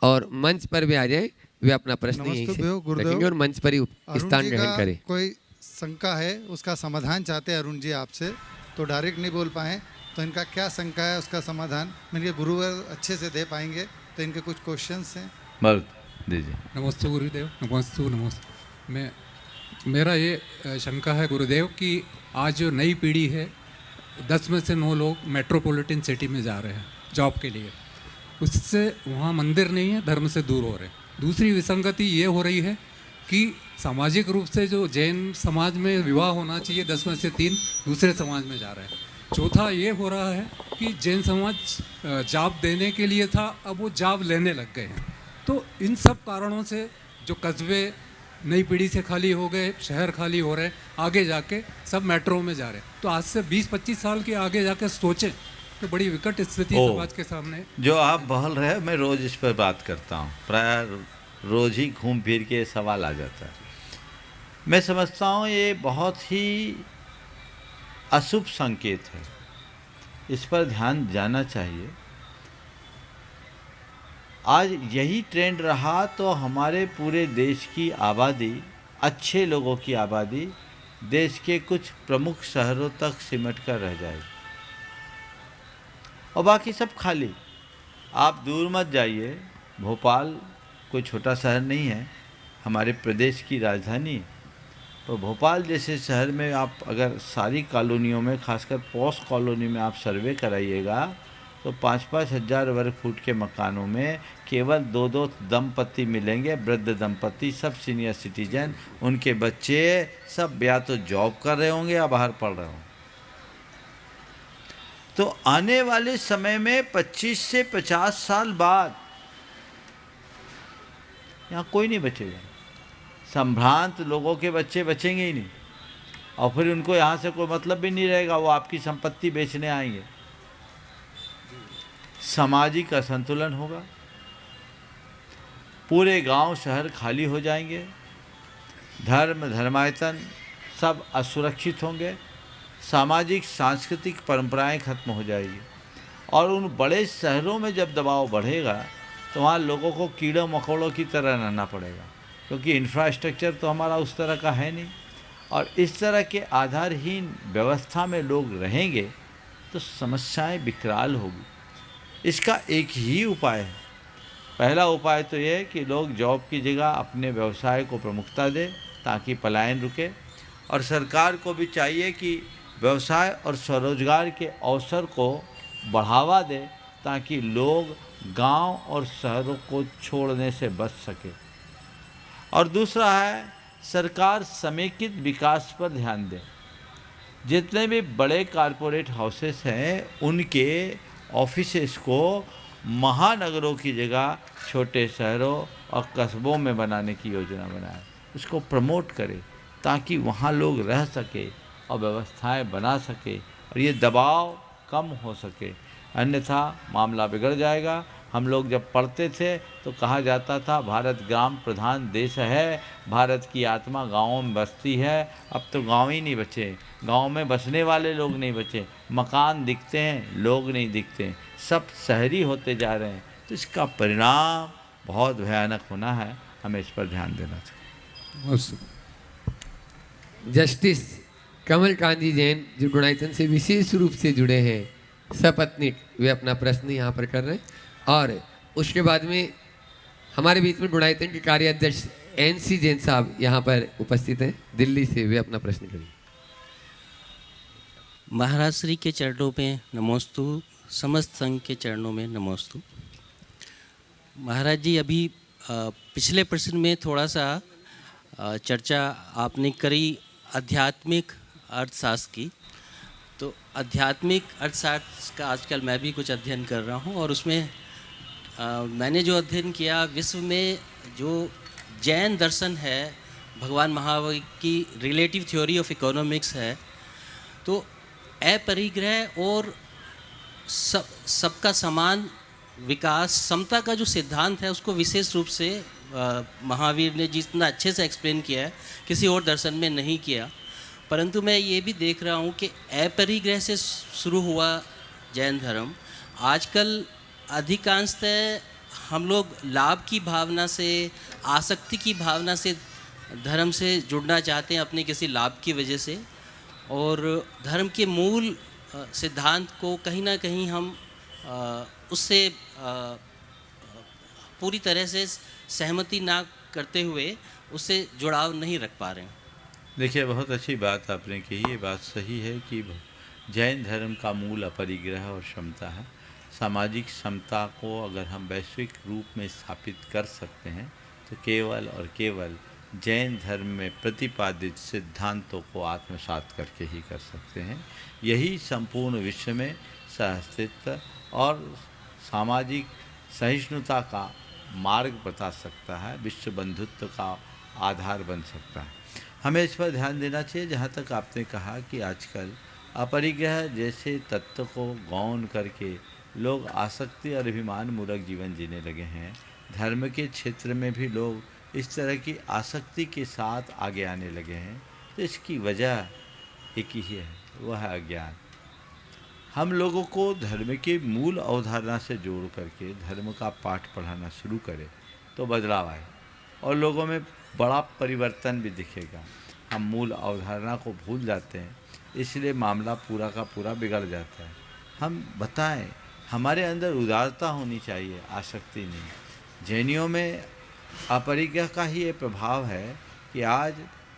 और मंच पर भी आ जाए, वे अपना प्रश्न यहीं से रखेंगे और मंच पर ही स्थान ग्रहण करें। कोई शंका है, उसका समाधान चाहते हैं अरुण जी आपसे, तो डायरेक्ट नहीं बोल पाए, तो इनका क्या शंका है उसका समाधान इनके गुरुवर अच्छे से दे पाएंगे। तो इनके कुछ क्वेश्चंस हैं, बोल दीजिए। नमस्ते गुरुदेव। नमस्ते। मेरा ये शंका है गुरुदेव कि आज जो नई पीढ़ी है 10 में से 9 लोग मेट्रोपॉलिटन सिटी में जा रहे हैं जॉब के लिए, उससे वहाँ मंदिर नहीं है, धर्म से दूर हो रहे हैं। दूसरी विसंगति ये हो रही है कि सामाजिक रूप से जो जैन समाज में विवाह होना चाहिए 10 में से 3 दूसरे समाज में जा रहे हैं। चौथा ये हो रहा है कि जैन समाज जाप देने के लिए था, अब वो जाप लेने लग गए हैं। तो इन सब कारणों से जो कस्बे नई पीढ़ी से खाली हो गए, शहर खाली हो रहे, आगे जाके सब मेट्रो में जा रहे हैं। तो आज से 20-25 साल के आगे जाके सोचें तो बड़ी विकट स्थिति समाज के सामने। जो आप बोल रहे हैं मैं रोज़ इस पर बात करता हूँ, प्राय रोज़ ही घूम फिर के सवाल आ जाता है। मैं समझता हूँ ये बहुत ही अशुभ संकेत है, इस पर ध्यान जाना चाहिए। आज यही ट्रेंड रहा तो हमारे पूरे देश की आबादी, अच्छे लोगों की आबादी देश के कुछ प्रमुख शहरों तक सिमट कर रह जाएगी और बाकी सब खाली। आप दूर मत जाइए, भोपाल कोई छोटा शहर नहीं है, हमारे प्रदेश की राजधानी। तो भोपाल जैसे शहर में आप अगर सारी कॉलोनियों में, खासकर पॉश कॉलोनी में आप सर्वे कराइएगा तो 5-5 हज़ार वर्ग फुट के मकानों में केवल 2-2 दंपति मिलेंगे, वृद्ध दंपति, सब सीनियर सिटीजन, उनके बच्चे सब या तो जॉब कर रहे होंगे या बाहर पढ़ रहे होंगे। तो आने वाले समय में 25 से 50 साल बाद यहाँ कोई नहीं बचेगा। संभ्रांत लोगों के बच्चे बचेंगे ही नहीं और फिर उनको यहाँ से कोई मतलब भी नहीं रहेगा, वो आपकी संपत्ति बेचने आएंगे। सामाजिक असंतुलन होगा, पूरे गांव शहर खाली हो जाएंगे, धर्म धर्मायतन सब असुरक्षित होंगे, सामाजिक सांस्कृतिक परंपराएं खत्म हो जाएगी। और उन बड़े शहरों में जब दबाव बढ़ेगा तो वहाँ लोगों को कीड़ों मकोड़ों की तरह रहना पड़ेगा, क्योंकि इंफ्रास्ट्रक्चर तो हमारा उस तरह का है नहीं। और इस तरह के आधारहीन व्यवस्था में लोग रहेंगे तो समस्याएं विकराल होगी। इसका एक ही उपाय है। पहला उपाय तो यह है कि लोग जॉब की जगह अपने व्यवसाय को प्रमुखता दें ताकि पलायन रुके, और सरकार को भी चाहिए कि व्यवसाय और स्वरोजगार के अवसर को बढ़ावा दे ताकि लोग गांव और शहरों को छोड़ने से बच सके। और दूसरा है, सरकार समेकित विकास पर ध्यान दे। जितने भी बड़े कारपोरेट हाउसेस हैं उनके ऑफिसेस को महानगरों की जगह छोटे शहरों और कस्बों में बनाने की योजना बनाए, उसको प्रमोट करे ताकि वहाँ लोग रह सके और व्यवस्थाएं बना सके और ये दबाव कम हो सके। अन्यथा मामला बिगड़ जाएगा। हम लोग जब पढ़ते थे तो कहा जाता था भारत ग्राम प्रधान देश है, भारत की आत्मा गाँवों में बसती है। अब तो गाँव ही नहीं बचे, गाँव में बसने वाले लोग नहीं बचे, मकान दिखते हैं, लोग नहीं दिखते, सब शहरी होते जा रहे हैं। तो इसका परिणाम बहुत भयानक होना है, हमें इस पर ध्यान देना चाहिए। जस्टिस कमल कांजी जैन जो गुणायतन से विशेष रूप से जुड़े हैं, सपत्नीक, वे अपना प्रश्न यहाँ पर कर रहे हैं। और उसके बाद में हमारे बीच में गुणायतन के कार्याध्यक्ष NC जैन साहब यहाँ पर उपस्थित हैं दिल्ली से, वे अपना प्रश्न करेंगे। महाराज श्री के चरणों में नमोस्तु, समस्त संघ के चरणों में नमोस्तु। महाराज जी, अभी पिछले प्रश्न में थोड़ा सा चर्चा आपने करी आध्यात्मिक अर्थशास्त्र की। तो आध्यात्मिक अर्थशास्त्र का आजकल मैं भी कुछ अध्ययन कर रहा हूँ और उसमें मैंने जो अध्ययन किया, विश्व में जो जैन दर्शन है, भगवान महावीर की रिलेटिव थ्योरी ऑफ इकोनॉमिक्स है, तो अपरिग्रह और सबका समान विकास, समता का जो सिद्धांत है उसको विशेष रूप से महावीर ने जितना अच्छे से एक्सप्लेन किया है किसी और दर्शन में नहीं किया। परंतु मैं ये भी देख रहा हूँ कि अपरिग्रह से शुरू हुआ जैन धर्म आजकल अधिकांशतः हम लोग लाभ की भावना से, आसक्ति की भावना से धर्म से जुड़ना चाहते हैं अपने किसी लाभ की वजह से, और धर्म के मूल सिद्धांत को कहीं ना कहीं हम उससे पूरी तरह से सहमति ना करते हुए उससे जुड़ाव नहीं रख पा रहे हैं। देखिए, बहुत अच्छी बात आपने कही। ये बात सही है कि जैन धर्म का मूल अपरिग्रह और समता है। सामाजिक समता को अगर हम वैश्विक रूप में स्थापित कर सकते हैं तो केवल और केवल जैन धर्म में प्रतिपादित सिद्धांतों को आत्मसात करके ही कर सकते हैं। यही संपूर्ण विश्व में सहअस्तित्व और सामाजिक सहिष्णुता का मार्ग बता सकता है, विश्व बंधुत्व का आधार बन सकता है। हमें इस पर ध्यान देना चाहिए। जहाँ तक आपने कहा कि आजकल अपरिग्रह जैसे तत्व को गौण करके लोग आसक्ति और अभिमान मूलक जीवन जीने लगे हैं। धर्म के क्षेत्र में भी लोग इस तरह की आसक्ति के साथ आगे आने लगे हैं। तो इसकी वजह एक ही है, वह है अज्ञान। हम लोगों को धर्म के मूल अवधारणा से जोड़ करके धर्म का पाठ पढ़ाना शुरू करें तो बदलाव आए और लोगों में बड़ा परिवर्तन भी दिखेगा। हम मूल अवधारणा को भूल जाते हैं, इसलिए मामला पूरा का पूरा बिगड़ जाता है। हम बताएं, हमारे अंदर उदारता होनी चाहिए, आसक्ति नहीं। जैनियों में अपरिग्रह का ही ये प्रभाव है कि आज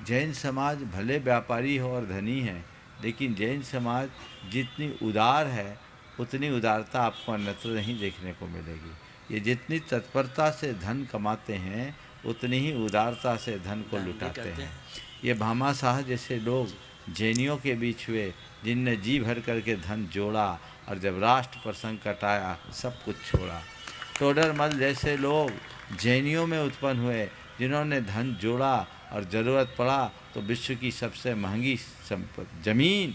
जैन समाज भले व्यापारी हो और धनी है, लेकिन जैन समाज जितनी उदार है उतनी उदारता आपको अन्यत्र नहीं देखने को मिलेगी। ये जितनी तत्परता से धन कमाते हैं उतनी ही उदारता से धन को लुटाते हैं। ये भामाशाह जैसे लोग जैनियों के बीच हुए, जिनने जी भर करके धन जोड़ा और जब राष्ट्र पर संकट आया सब कुछ छोड़ा। टोडरमल जैसे लोग जैनियों में उत्पन्न हुए, जिन्होंने धन जोड़ा और ज़रूरत पड़ा तो विश्व की सबसे महंगी ज़मीन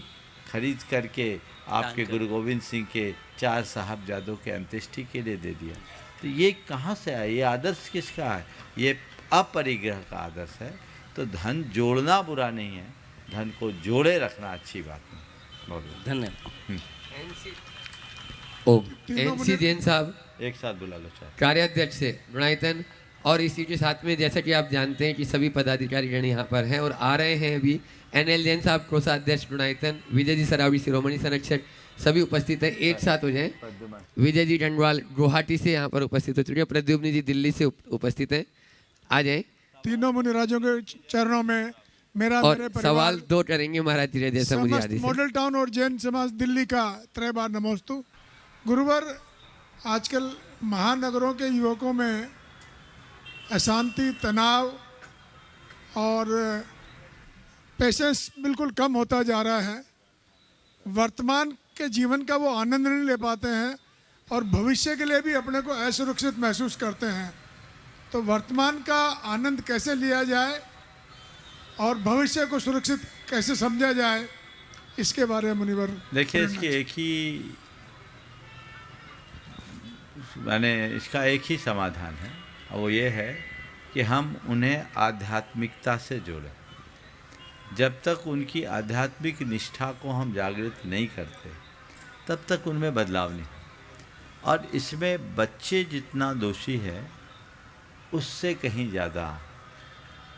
खरीद करके आपके गुरु गोविंद सिंह के 4 साहबजादों के अंत्येष्टि के लिए दे दिया। तो ये कहाँ से आया? ये आदर्श किसका है? ये अपरिग्रह का आदर्श है। तो धन जोड़ना बुरा नहीं है, धन को जोड़े रखना अच्छी बात नहीं। बहुत धन्यवाद। एनसी जैन साहब एक साथ बुला लो चाहे। कार्याध्यक्ष से गुणायतन, और इसी के साथ में जैसा कि आप जानते हैं कि सभी पदाधिकारी गण यहाँ पर हैं और आ रहे हैं अभी। एनएल जैन साहब कोषाध्यक्ष गुणायतन, विजय जी सरावड़ी शिरोमणि संरक्षक, सभी उपस्थित हैं। एक साथ हो जाएं। विजय जी टंडवाल गुवाहाटी से यहाँ पर उपस्थित हो चुके हैं। प्रद्युम्न जी दिल्ली से उपस्थित हैं, आ जाएं। तीनों मुनिराजों के चरणों में मेरा और सवाल 2 करेंगे महाराज जी जैसा मुझे याद है। मॉडल टाउन और जैन समाज दिल्ली का त्रय बार नमोस्तु। गुरुवर, आजकल महानगरों के युवकों में अशांति, तनाव और पेशेंस बिल्कुल कम होता जा रहा है। वर्तमान के जीवन का वो आनंद नहीं ले पाते हैं और भविष्य के लिए भी अपने को असुरक्षित महसूस करते हैं। तो वर्तमान का आनंद कैसे लिया जाए और भविष्य को सुरक्षित कैसे समझा जाए, इसके बारे में मुनिवर। देखिए, इसकी इसका एक ही समाधान है, और वो ये है कि हम उन्हें आध्यात्मिकता से जोड़ें। जब तक उनकी आध्यात्मिक निष्ठा को हम जागृत नहीं करते तब तक उनमें बदलाव नहीं। और इसमें बच्चे जितना दोषी है उससे कहीं ज़्यादा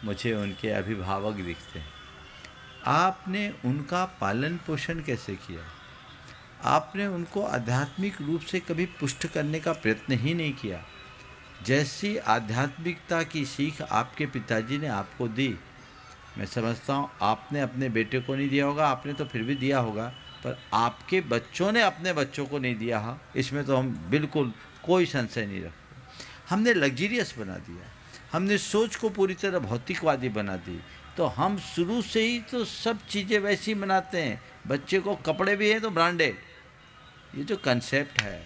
मुझे उनके अभिभावक दिखते हैं। आपने उनका पालन पोषण कैसे किया? आपने उनको आध्यात्मिक रूप से कभी पुष्ट करने का प्रयत्न ही नहीं किया। जैसी आध्यात्मिकता की सीख आपके पिताजी ने आपको दी, मैं समझता हूँ आपने अपने बेटे को नहीं दिया होगा, आपने तो फिर भी दिया होगा, पर आपके बच्चों ने अपने बच्चों को नहीं दिया है, इसमें तो हम बिल्कुल कोई संशय नहीं रखते। हमने लग्जरियस बना दिया, हमने सोच को पूरी तरह भौतिकवादी बना दी। तो हम शुरू से ही तो सब चीज़ें वैसी बनाते हैं। बच्चे को कपड़े भी हैं तो ब्रांडेड, ये जो कंसेप्ट है,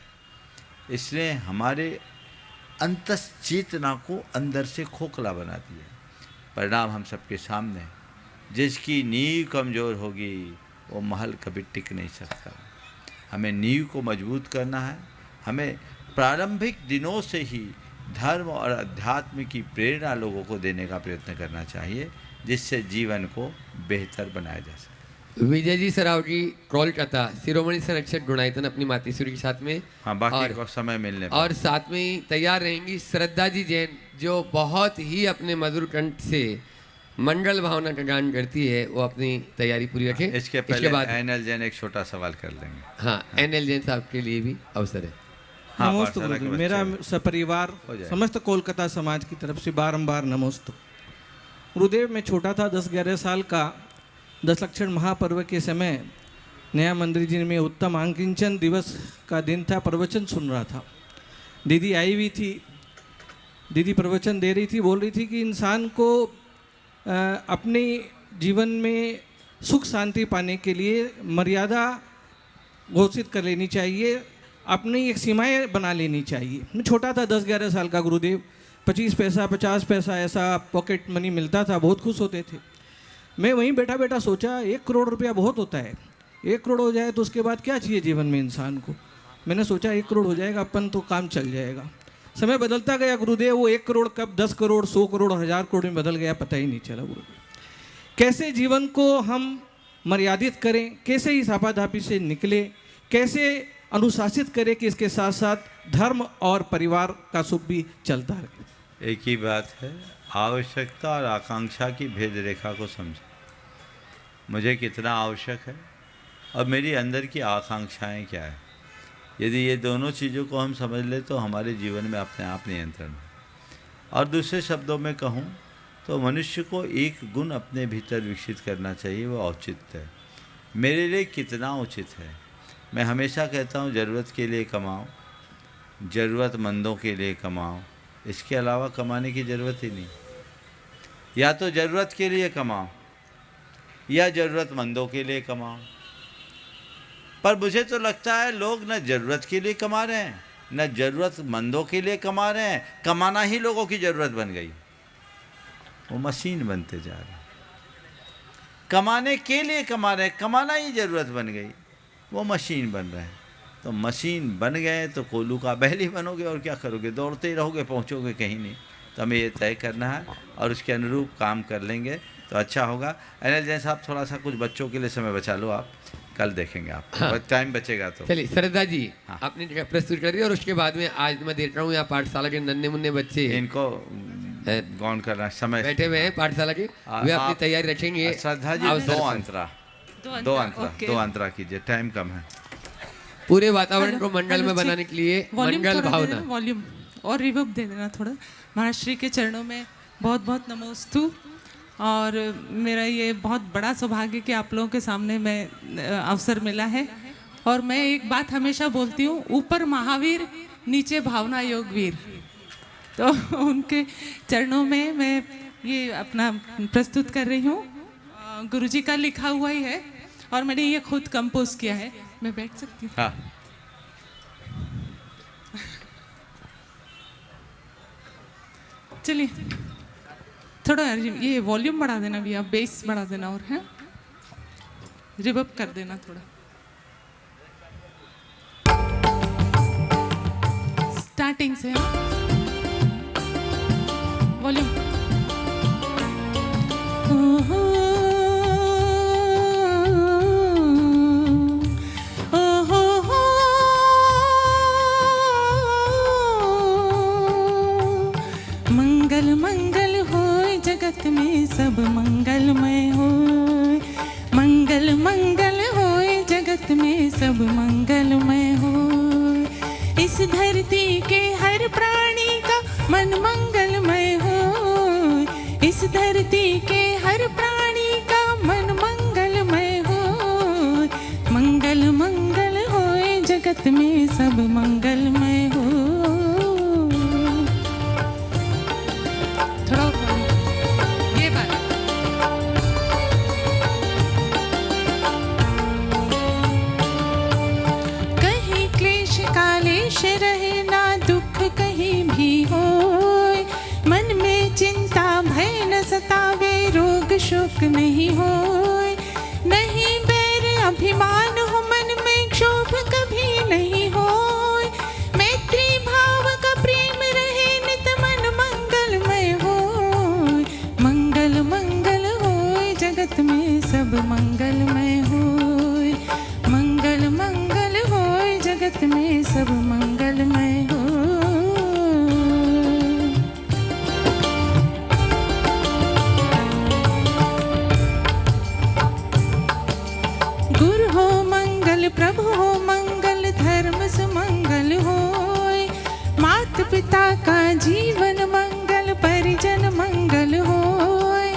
इसने हमारे अंतश्चेतना को अंदर से खोखला बना दिया। परिणाम हम सबके सामने है। जिसकी नींव कमज़ोर होगी वो महल कभी टिक नहीं सकता। हमें नींव को मजबूत करना है। हमें प्रारंभिक दिनों से ही धर्म और अध्यात्म की प्रेरणा लोगों को देने का प्रयत्न करना चाहिए, जिससे जीवन को बेहतर बनाया जा सके। विजय जी सरावगी कोलकाता, शिरोमणि संरक्षक गुणायतन अपनी मातेश्वरी के साथ में। हाँ, बाकी को समय मिलने पर। और साथ में ही तैयार रहेंगी श्रद्धा जी जैन, जो बहुत ही अपने मधुर कंठ से मंगल भावना का गान करती है। वो अपनी तैयारी पूरी रखें। इसके पहले एनएल जैन एक छोटा सवाल कर लेंगे। हाँ, एनएल जैन साहब के लिए भी अवसर है। हाँ, नमोस्तु गुरुदेव। मेरा सपरिवार समस्त कोलकाता समाज की तरफ से बारंबार नमोस्तु। गुरुदेव, मैं छोटा था, 10-11 साल का, 10 लक्षण महापर्व के समय नया मंदिर जी में उत्तम अंकिंचन दिवस का दिन था, प्रवचन सुन रहा था। दीदी आई हुई थी, दीदी प्रवचन दे रही थी, बोल रही थी कि इंसान को अपने जीवन में सुख शांति पाने के लिए मर्यादा घोषित कर लेनी चाहिए, अपनी एक सीमाएं बना लेनी चाहिए। मैं छोटा था, 10-11 साल का गुरुदेव, 25 पैसा 50 पैसा ऐसा पॉकेट मनी मिलता था, बहुत खुश होते थे। मैं वहीं बैठा बैठा सोचा 1 करोड़ रुपया बहुत होता है, 1 करोड़ हो जाए तो उसके बाद क्या चाहिए जीवन में इंसान को। मैंने सोचा 1 करोड़ हो जाएगा अपन तो काम चल जाएगा। समय बदलता गया गुरुदेव, वो 1 करोड़ कब 10 करोड़ 100 करोड़ 1000 करोड़ में बदल गया, पता ही नहीं चला गुरुदेव। कैसे जीवन को हम मर्यादित करें, कैसे इस आपाधापी से निकले, कैसे अनुशासित करें कि इसके साथ साथ धर्म और परिवार का सुख भी चलता रहे। एक ही बात है, आवश्यकता और आकांक्षा की भेद रेखा को समझें। मुझे कितना आवश्यक है और मेरी अंदर की आकांक्षाएं क्या है। यदि ये दोनों चीज़ों को हम समझ ले तो हमारे जीवन में अपने आप नियंत्रण है। और दूसरे शब्दों में कहूँ तो मनुष्य को एक गुण अपने भीतर विकसित करना चाहिए, वो औचित्य है। मेरे लिए कितना उचित है। मैं हमेशा कहता हूँ ज़रूरत के लिए कमाओ, ज़रूरतमंदों के लिए कमाओ, इसके अलावा कमाने की ज़रूरत ही नहीं। या तो ज़रूरत के लिए कमाओ या ज़रूरतमंदों के लिए कमाओ। पर मुझे तो लगता है लोग न ज़रूरत के लिए कमा रहे हैं न ज़रूरतमंदों के लिए कमा रहे हैं। कमाना ही लोगों की ज़रूरत बन गई, वो मशीन बनते जा रहे हैं। कमाने के लिए कमा रहे हैं, कमाना ही ज़रूरत बन गई, वो मशीन बन रहे हैं। तो मशीन बन गए तो कोल्हू का बैल ही बनोगे और क्या करोगे, दौड़ते ही रहोगे, पहुंचोगे कहीं नहीं। तो हमें ये तय करना है और उसके अनुरूप काम कर लेंगे तो अच्छा होगा। अनिल जैन साहब, थोड़ा सा कुछ बच्चों के लिए समय बचा लो, आप कल देखेंगे आप। हाँ। टाइम बचेगा तो चलिए श्रद्धा जी, हाँ। आपने जगह प्रस्तुत कर दिया और उसके बाद में आज मैं देख रहा हूँ यहाँ पाठशाला के नन्हे मुन्ने बच्चे इनको गौन करना समय बैठे हुए हैं पाठशाला के, वे अपनी तैयारी रखेंगे। श्रद्धा जी, दो अंतरा कीजिए, टाइम कम है। पूरे वातावरण को मंडल में बनाने के लिए मंगल भावना, वॉल्यूम और रिवर्ब दे देना थोड़ा। महाराज श्री के चरणों में बहुत बहुत नमोस्तु। और मेरा ये बहुत बड़ा सौभाग्य कि आप लोगों के सामने मैं अवसर मिला है। और मैं एक बात हमेशा बोलती हूँ, ऊपर महावीर नीचे भावना योगवीर। तो उनके चरणों में मैं ये अपना प्रस्तुत कर रही हूँ। गुरुजी का लिखा हुआ ही है और मैंने ये खुद कंपोज किया है। मैं बैठ सकती हूँ? हाँ। चलिए थोड़ा ये वॉल्यूम बढ़ा देना भैया, बेस बढ़ा देना और है रिवर्ब कर देना थोड़ा। स्टार्टिंग से वॉल्यूम। मंगल मंगल होय जगत में सब मंगलमय होय। मंगल मंगल होय जगत में सब मंगलमय होय। इस धरती के हर प्राणी का मन मंगलमय होय। इस धरती के हर प्राणी का मन मंगलमय होय। मंगल मंगल होय जगत में सब मंगलमय होय। रहे ना दुख कहीं भी होय। मन में चिंता भय न सतावे, रोग शोक नहीं होय। नहीं बैर अभिमान हो मन में, क्षोभ कभी नहीं होय। मैत्री भाव का प्रेम रहे नित मन मंगलमय होय। मंगल मंगल होय जगत में सब मंगलमय होय। मंगल मंगल होय जगत में सब मंगलमय हो। गुरु हो मंगल, प्रभु हो मंगल, धर्म सुमंगल होय। माता पिता का जीवन मंगल, परिजन मंगल होय।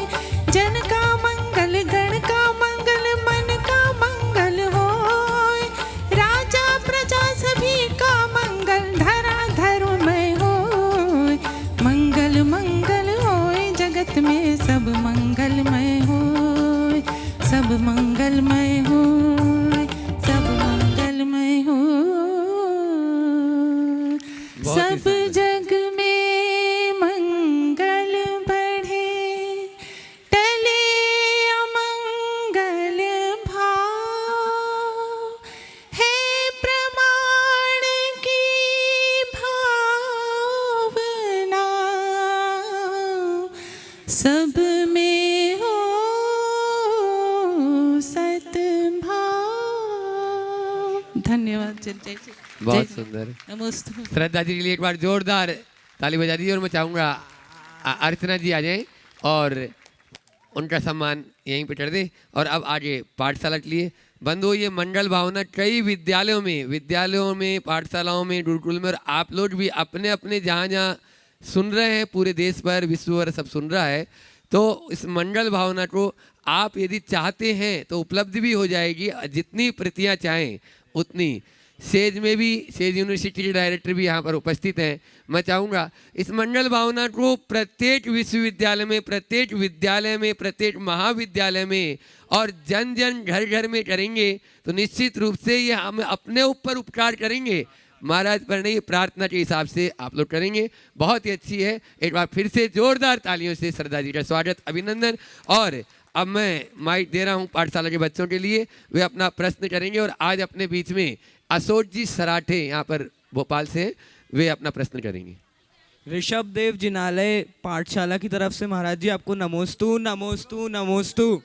बहुत ही सब सुंदर। जग में मंगल बढ़े, टले अमंगल भाव, है प्रमाण की भावना, सब में हो सद्भाव। धन्यवाद जय जय जय। बहुत सुंदर। नमस्ते। श्रद्धा जी के लिए एक बार जोरदार ताली बजा दीजिए और मैं चाहूँगा अर्चना जी आ जाएं और उनका सम्मान यहीं पे कर दें। और अब आगे पाठशाला के लिए बंधु, ये मंडल भावना कई विद्यालयों में पाठशालाओं में गुरुकुल में, और आप लोग भी अपने अपने जहाँ जहाँ सुन रहे हैं, पूरे देश पर विश्व भर सब सुन रहा है, तो इस मंडल भावना को आप यदि चाहते हैं तो उपलब्ध भी हो जाएगी, जितनी प्रतियाँ चाहें उतनी। सेज में भी, सेज यूनिवर्सिटी के डायरेक्टर भी यहाँ पर उपस्थित हैं। मैं चाहूँगा इस मंडल भावना को प्रत्येक विश्वविद्यालय में, प्रत्येक विद्यालय में, प्रत्येक महाविद्यालय में और जन जन घर घर में करेंगे तो निश्चित रूप से ये हम अपने ऊपर उपकार करेंगे, महाराज पर नहीं, प्रार्थना के हिसाब से आप लोग करेंगे। बहुत ही अच्छी है। एक बार फिर से जोरदार तालियों से श्रद्धा जी का स्वागत, अभिनंदन। और अब मैं माइक दे रहा हूँ पाठशाला के बच्चों के लिए, वे अपना प्रश्न करेंगे। और आज अपने बीच में अशोक जी सराठे यहाँ पर भोपाल से, वे अपना प्रश्न करेंगे। ऋषभ देव जिनालय पाठशाला की तरफ से महाराज जी आपको नमोस्तु नमोस्तु नमोस्तु।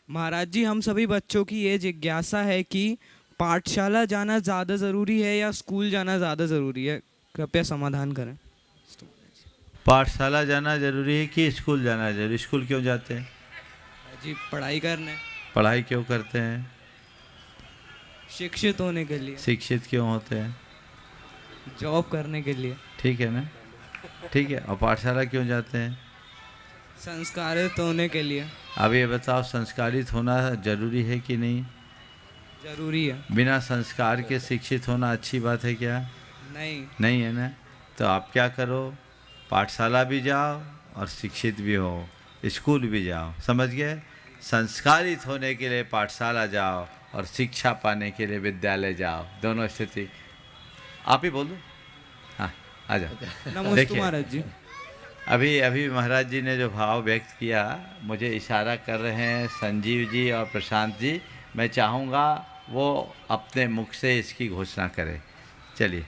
महाराज जी, हम सभी बच्चों की ये जिज्ञासा है कि पाठशाला जाना ज़्यादा ज़रूरी है या स्कूल जाना ज़्यादा ज़रूरी है, कृपया समाधान करें। पाठशाला जाना जरूरी है कि स्कूल जाना जरूरी? स्कूल क्यों जाते हैं जी? पढ़ाई करने। पढ़ाई क्यों करते हैं? शिक्षित होने के लिए। शिक्षित क्यों होते हैं? जॉब करने के लिए। ठीक है ना, ठीक है। और पाठशाला क्यों जाते हैं? संस्कारित होने के लिए। अब ये बताओ, संस्कारित होना जरूरी है कि नहीं? जरूरी है। बिना संस्कार के शिक्षित होना अच्छी बात है क्या? नहीं है ना। तो आप क्या करो, पाठशाला भी जाओ और शिक्षित भी हो, स्कूल भी जाओ, समझ गए? संस्कारित होने के लिए पाठशाला जाओ और शिक्षा पाने के लिए विद्यालय जाओ, दोनों स्थिति। आप ही बोलो। हाँ, आ जाओ। नमस्ते महाराज जी। अभी महाराज जी ने जो भाव व्यक्त किया, मुझे इशारा कर रहे हैं संजीव जी और प्रशांत जी, मैं चाहूँगा वो अपने मुख से इसकी घोषणा करें। चलिए।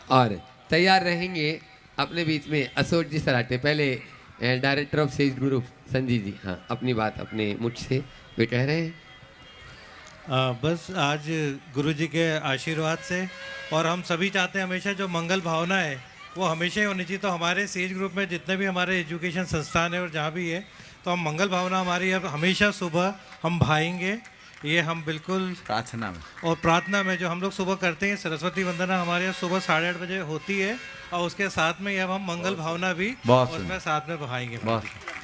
और तैयार रहेंगे अपने बीच में अशोक जी सराठे, पहले director of Sage group Sanjeev ji. हाँ, अपनी बात अपने मुझ से वे कह रहे हैं। बस आज गुरु जी के आशीर्वाद से, और हम सभी चाहते हैं हमेशा जो मंगल भावना है वो हमेशा ही होनी चाहिए। तो हमारे सेज ग्रुप में जितने भी हमारे एजुकेशन संस्थान है और जहाँ भी है, तो हम मंगल भावना हमारी अब हमेशा सुबह हम भाएंगे, ये हम बिल्कुल प्रार्थना में। और प्रार्थना में जो हम लोग सुबह करते हैं, सरस्वती वंदना हमारे यहाँ सुबह 8:30 बजे होती है, और उसके साथ में अब हम मंगल भावना भी उसमें साथ में बहाएंगे।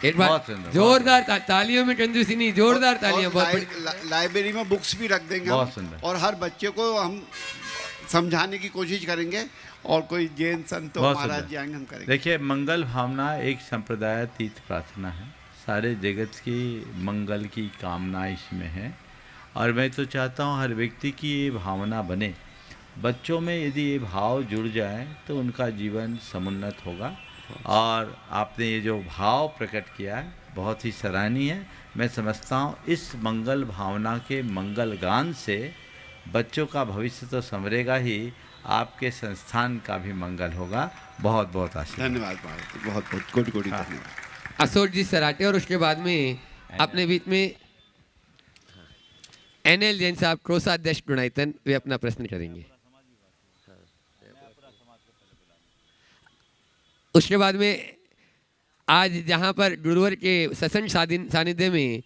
एक बार जोरदार तालियों में कंजूसी नहीं, जोरदार तालियां। लाइब्रेरी में बुक्स भी रख देंगे बहुत सुंदर। और हर बच्चे को हम समझाने की कोशिश करेंगे, और कोई जैन संत तो महाराज जी आएंगे, हम करेंगे। देखिए, मंगल भावना एक संप्रदायातीत प्रार्थना है, सारे जगत की मंगल की कामना इसमें है, और मैं तो चाहता हूँ हर व्यक्ति की ये भावना बने। बच्चों में यदि ये भाव जुड़ जाए तो उनका जीवन समुन्नत होगा। और आपने ये जो भाव प्रकट किया है बहुत ही सराहनीय है। मैं समझता हूँ इस मंगल भावना के मंगल गान से बच्चों का भविष्य तो संवरेगा ही, आपके संस्थान का भी मंगल होगा। बहुत बहुत आशीर्वाद। धन्यवाद, बहुत बहुत कोटि कोटि धन्यवाद। अशोक जी सराठे, और उसके बाद में अपने बीच में NL जैन साहब, कोषाध्यक्ष गुणायतन, वे अपना प्रश्न करेंगे। उसके बाद में आज जहाँ पर गुरुवर के सत्संग सानिध्य में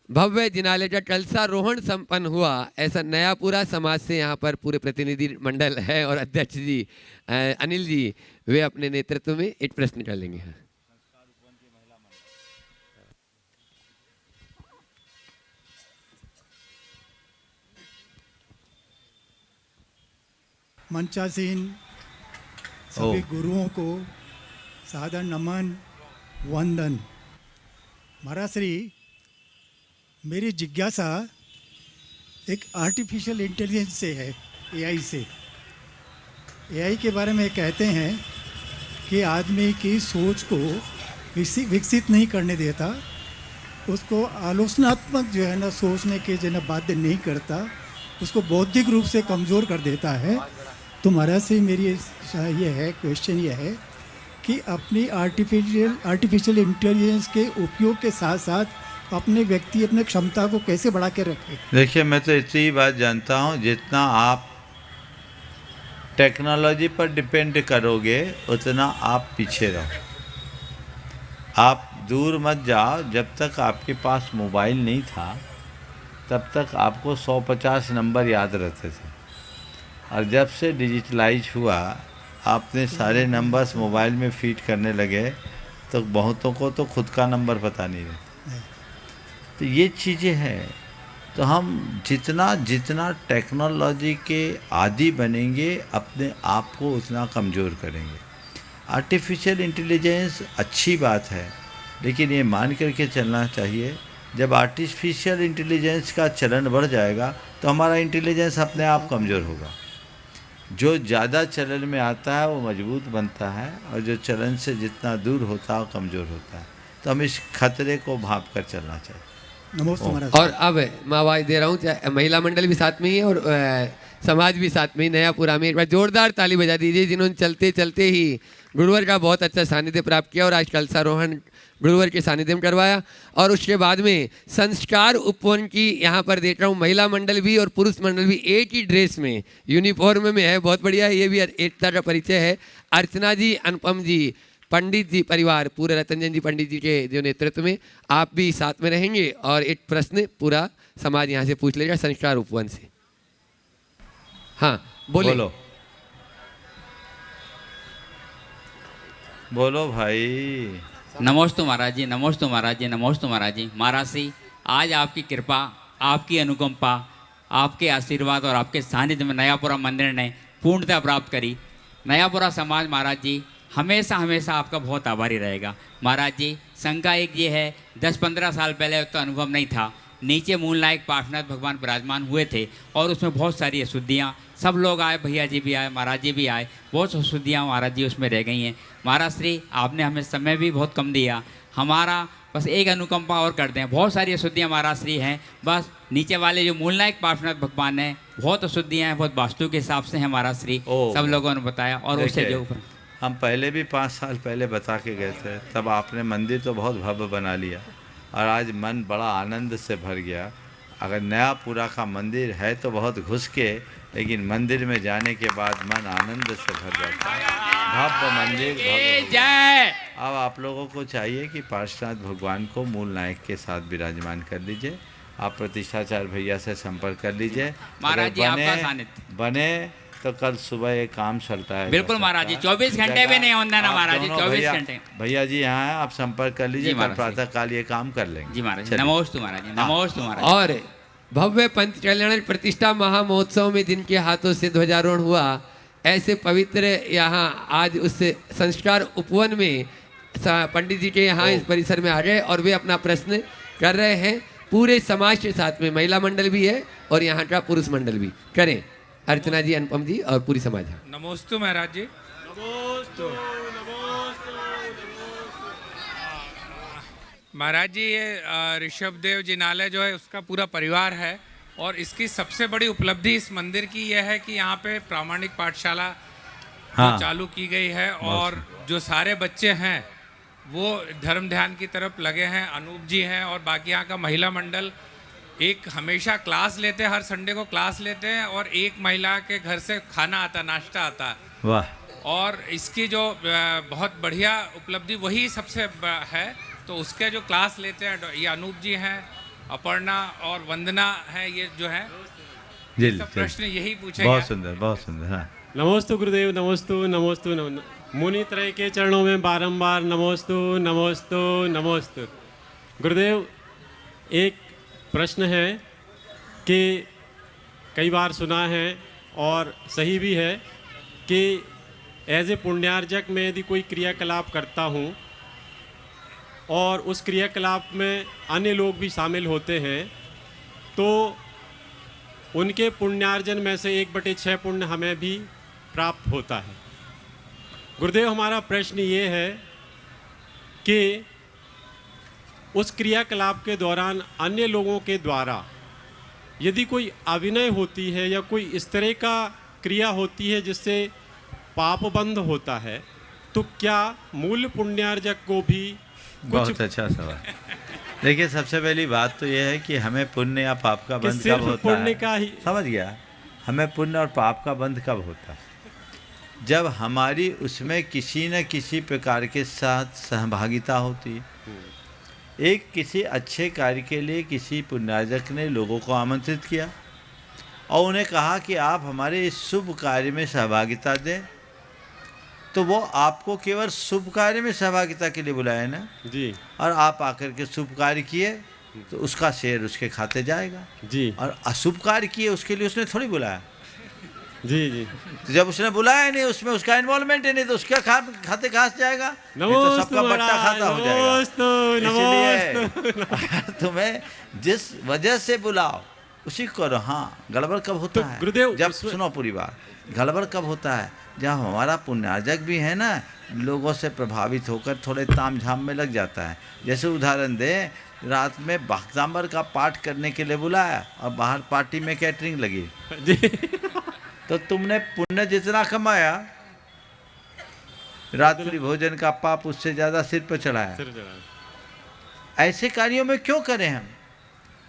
भव्य जिनालय का कलशारोहण संपन्न हुआ, ऐसा नयापुरा समाज से यहाँ पर पूरे प्रतिनिधि मंडल है, और अध्यक्ष जी अनिल जी, वे अपने नेतृत्व में एक प्रश्न कर लेंगे। मंचासीन सभी गुरुओं को सादर नमन वंदन। महाराज श्री, मेरी जिज्ञासा एक आर्टिफिशियल इंटेलिजेंस से है, AI से। एआई के बारे में कहते हैं कि आदमी की सोच को विकसित नहीं करने देता, उसको आलोचनात्मक जो है ना सोचने के जो है ना बाध्य नहीं करता, उसको बौद्धिक रूप से कमज़ोर कर देता है। तो महाराज से मेरी ये है क्वेश्चन ये है कि अपनी आर्टिफिशियल इंटेलिजेंस के उपयोग के साथ साथ अपने क्षमता को कैसे बढ़ा के रखें। देखिए, मैं तो इतनी बात जानता हूँ, जितना आप टेक्नोलॉजी पर डिपेंड करोगे उतना आप पीछे रहो। आप दूर मत जाओ। जब तक आपके पास मोबाइल नहीं था तब तक आपको 150 नंबर याद रहते थे, और जब से डिजिटलाइज हुआ आपने सारे नंबर्स मोबाइल में फीड करने लगे तो बहुतों को तो खुद का नंबर पता नहीं रहता। तो ये चीज़ें हैं। तो हम जितना टेक्नोलॉजी के आदी बनेंगे अपने आप को उतना कमज़ोर करेंगे। आर्टिफिशियल इंटेलिजेंस अच्छी बात है, लेकिन ये मान करके चलना चाहिए, जब आर्टिफिशियल इंटेलिजेंस का चलन बढ़ जाएगा तो हमारा इंटेलिजेंस अपने आप कमज़ोर होगा। जो ज़्यादा चलन में आता है वो मजबूत बनता है, और जो चलन से जितना दूर होता है वो कमज़ोर होता है। तो हम इस खतरे को भांप कर चलना चाहिए। नमस्ते महाराज। और अब मैं आवाज़ दे रहा हूँ, महिला मंडल भी साथ में ही है और समाज भी साथ में ही। नयापुरा में एक बार जोरदार ताली बजा दीजिए जिन्होंने चलते चलते ही गुरुवर का बहुत अच्छा सानिध्य प्राप्त किया और आज कलशारोहण गुरुवर के सानिध्य में करवाया। और उसके बाद में संस्कार उपवन की यहाँ पर देख रहा हूँ महिला मंडल भी और पुरुष मंडल भी एक ही ड्रेस में यूनिफॉर्म में है, बहुत बढ़िया है। ये भी एकता का परिचय है। अर्चना जी, अनुपम जी, पंडित जी परिवार, पूरे रतनजन जी पंडित जी के जो नेतृत्व में आप भी साथ में रहेंगे और एक प्रश्न पूरा समाज यहाँ से पूछ लेगा संस्कार उपवन से। हाँ बोलो बोलो भाई। नमोस्तु महाराज जी, नमोस्तु महाराज जी, नमोस्तु महाराज जी। महाराज जी, आज आपकी कृपा, आपकी अनुकंपा, आपके आशीर्वाद और आपके सानिध्य में नयापुरा मंदिर ने पूर्णता प्राप्त करी। नयापुरा समाज महाराज जी हमेशा हमेशा आपका बहुत आभारी रहेगा। महाराज जी, शंका एक ये है, 10-15 साल पहले तो अनुभव नहीं था। नीचे मूलनायक पार्श्वनाथ भगवान विराजमान हुए थे और उसमें बहुत सारी अशुद्धियाँ, सब लोग आए, भैया जी भी आए, महाराज जी भी आए, बहुत अशुद्धियाँ महाराज जी उसमें रह गई हैं। महाराज श्री, आपने हमें समय भी बहुत कम दिया, हमारा बस एक अनुकंपा और कर दें। बहुत सारी अशुद्धियाँ महाराज श्री हैं, बस नीचे वाले जो मूलनायक पार्श्वनाथ भगवान हैं बहुत अशुद्धियाँ हैं, बहुत वास्तु के हिसाब से हैं महाराज श्री, सब लोगों ने बताया। और उससे जो हम पहले भी 5 साल पहले बता के गए थे, तब आपने मंदिर तो बहुत भव्य बना लिया और आज मन बड़ा आनंद से भर गया। अगर नयापुरा का मंदिर है तो बहुत घुस के, लेकिन मंदिर में जाने के बाद मन आनंद से भर जाता है। भव्य मंदिर, भव्य जय। अब आप लोगों को चाहिए कि पार्श्वनाथ भगवान को मूल नायक के साथ विराजमान कर लीजिए। आप प्रतिष्ठाचार्य भैया से संपर्क कर लीजिए। महाराज जी आपका सानिध्य बने तो कल सुबह ये काम चलता है। बिल्कुल महाराज जी, 24 घंटे भी नहीं होता ना महाराज जी, 24 घंटे। भैया जी यहाँ हैं, आप संपर्क कर लीजिए, कल प्रातः काल ये काम कर लेंगे। जी महाराज, नमोस्तु महाराज जी, नमोस्तु महाराज। और भव्य पंच कल्याण प्रतिष्ठा महामहोत्सव में जिनके हाथों से ध्वजारोहण हुआ, ऐसे पवित्र यहाँ आज उस संस्कार उपवन में पंडित जी के यहाँ इस परिसर में आ गए और वे अपना प्रश्न कर रहे हैं। पूरे समाज के साथ में महिला मंडल भी है और यहाँ का पुरुष मंडल भी। करें अर्चना जी, अनुपम जी और पूरी समाज। नमोस्तु महाराज जी। महाराज जी, ये ऋषभदेव जिनालय जो है उसका पूरा परिवार है और इसकी सबसे बड़ी उपलब्धि इस मंदिर की यह है कि यहाँ पे प्रामाणिक पाठशाला चालू की गई है और जो सारे बच्चे हैं वो धर्म ध्यान की तरफ लगे हैं। अनूप जी हैं और बाकी यहाँ का महिला मंडल एक हमेशा क्लास लेते हैं, हर संडे को क्लास लेते हैं और एक महिला के घर से खाना आता, नाश्ता आता। वाह। और इसकी जो बहुत बढ़िया उपलब्धि वही सबसे है, तो उसके जो क्लास लेते हैं ये अनूप जी हैं, अपर्णा और वंदना है, ये जो है सब प्रश्न यही पूछेंगे। बहुत सुंदर, बहुत सुंदर। हाँ। नमोस्तु गुरुदेव, नमोस्तु नमोस्तु। मुनि त्रय के चरणों में बारंबार नमोस्तु नमोस्तु नमोस्तु। गुरुदेव, एक प्रश्न है कि कई बार सुना है और सही भी है कि एज ए पुण्यार्जक मैं यदि कोई क्रियाकलाप करता हूँ और उस क्रियाकलाप में अन्य लोग भी शामिल होते हैं तो उनके पुण्यार्जन में से 1/6 पुण्य हमें भी प्राप्त होता है। गुरुदेव, हमारा प्रश्न ये है कि उस क्रियाकलाप के दौरान अन्य लोगों के द्वारा यदि कोई अभिनय होती है या कोई इस तरह का क्रिया होती है जिससे पाप बंद होता है, तो क्या मूल पुण्यार्जक को भी बहुत अच्छा सवाल। देखिए, सबसे पहली बात तो यह है कि हमें पुण्य या पाप का बंध कब होता पुण्य है? का ही समझ गया। हमें पुण्य और पाप का बंध कब होता है? जब हमारी उसमें किसी न किसी प्रकार के साथ सहभागिता होती है। एक किसी अच्छे कार्य के लिए किसी पुण्यार्जक ने लोगों को आमंत्रित किया और उन्हें कहा कि आप हमारे इस शुभ कार्य में सहभागिता दें, तो वो आपको केवल शुभ कार्य में सहभागिता के लिए बुलाया ना जी, और आप आकर के शुभ कार्य किए तो उसका शेयर उसके खाते जाएगा जी, और अशुभ कार्य किए उसके लिए उसने थोड़ी बुलाया जी जी। तो जब उसने बुलाया नहीं, उसमें उसका इन्वॉल्वमेंट ही नहीं, तो उसका खाते कहाँ से जाएगा? तो सबका बट्टा खाता हो जाएगा। इसलिए अगर तुम्हें जिस वजह से बुलाओ उसी को करो। हाँ, गड़बड़ कब होता है गुरुदेव, जब सुनो पूरी बात, गड़बड़ कब होता है जब हमारा पुण्यार्जक भी है ना लोगों से प्रभावित होकर थोड़े ताम झाम में लग जाता है। जैसे उदाहरण दे, रात में भक्तांबर का पाठ करने के लिए बुलाया और बाहर पार्टी में कैटरिंग लगी तो तुमने पुण्य जितना कमाया, रात्रि भोजन का पाप उससे ज्यादा सिर पर चढ़ाया। ऐसे कार्यों में क्यों करें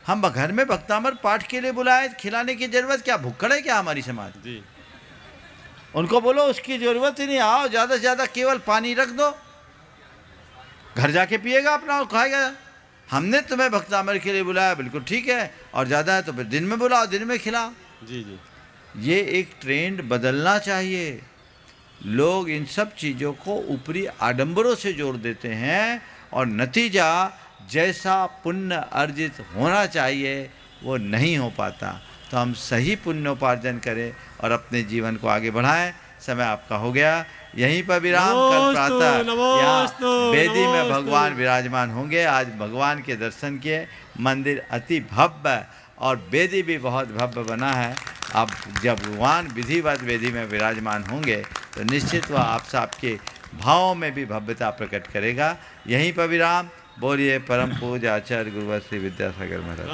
हम घर में भक्तांबर पाठ के लिए बुलाए, खिलाने की जरूरत क्या? भुक्कड़ है क्या हमारी समाज? जी, उनको बोलो उसकी जरूरत ही नहीं, आओ ज़्यादा से ज़्यादा केवल पानी रख दो, घर जाके पिएगा अपना और खाएगा। हमने तुम्हें भक्तांबर के लिए बुलाया, बिल्कुल ठीक है, और ज़्यादा है तो फिर दिन में बुलाओ, दिन में खिलाओ। जी जी। ये एक ट्रेंड बदलना चाहिए। लोग इन सब चीज़ों को ऊपरी आडंबरों से जोड़ देते हैं और नतीजा जैसा पुण्य अर्जित होना चाहिए वो नहीं हो पाता। तो हम सही पुण्योपार्जन करें और अपने जीवन को आगे बढ़ाएं। समय आपका हो गया, यहीं पर विराम। कल प्रातः यहाँ वेदी में भगवान विराजमान होंगे। आज भगवान के दर्शन किए, मंदिर अति भव्य और वेदी भी बहुत भव्य बना है। अब जब भगवान विधिवत वेदी में विराजमान होंगे तो निश्चित वह आप सबके भावों में भी भव्यता प्रकट करेगा। यहीं पर विराम। बोलिए परम पूज्य आचार्य गुरुवर श्री विद्यासागर महाराज।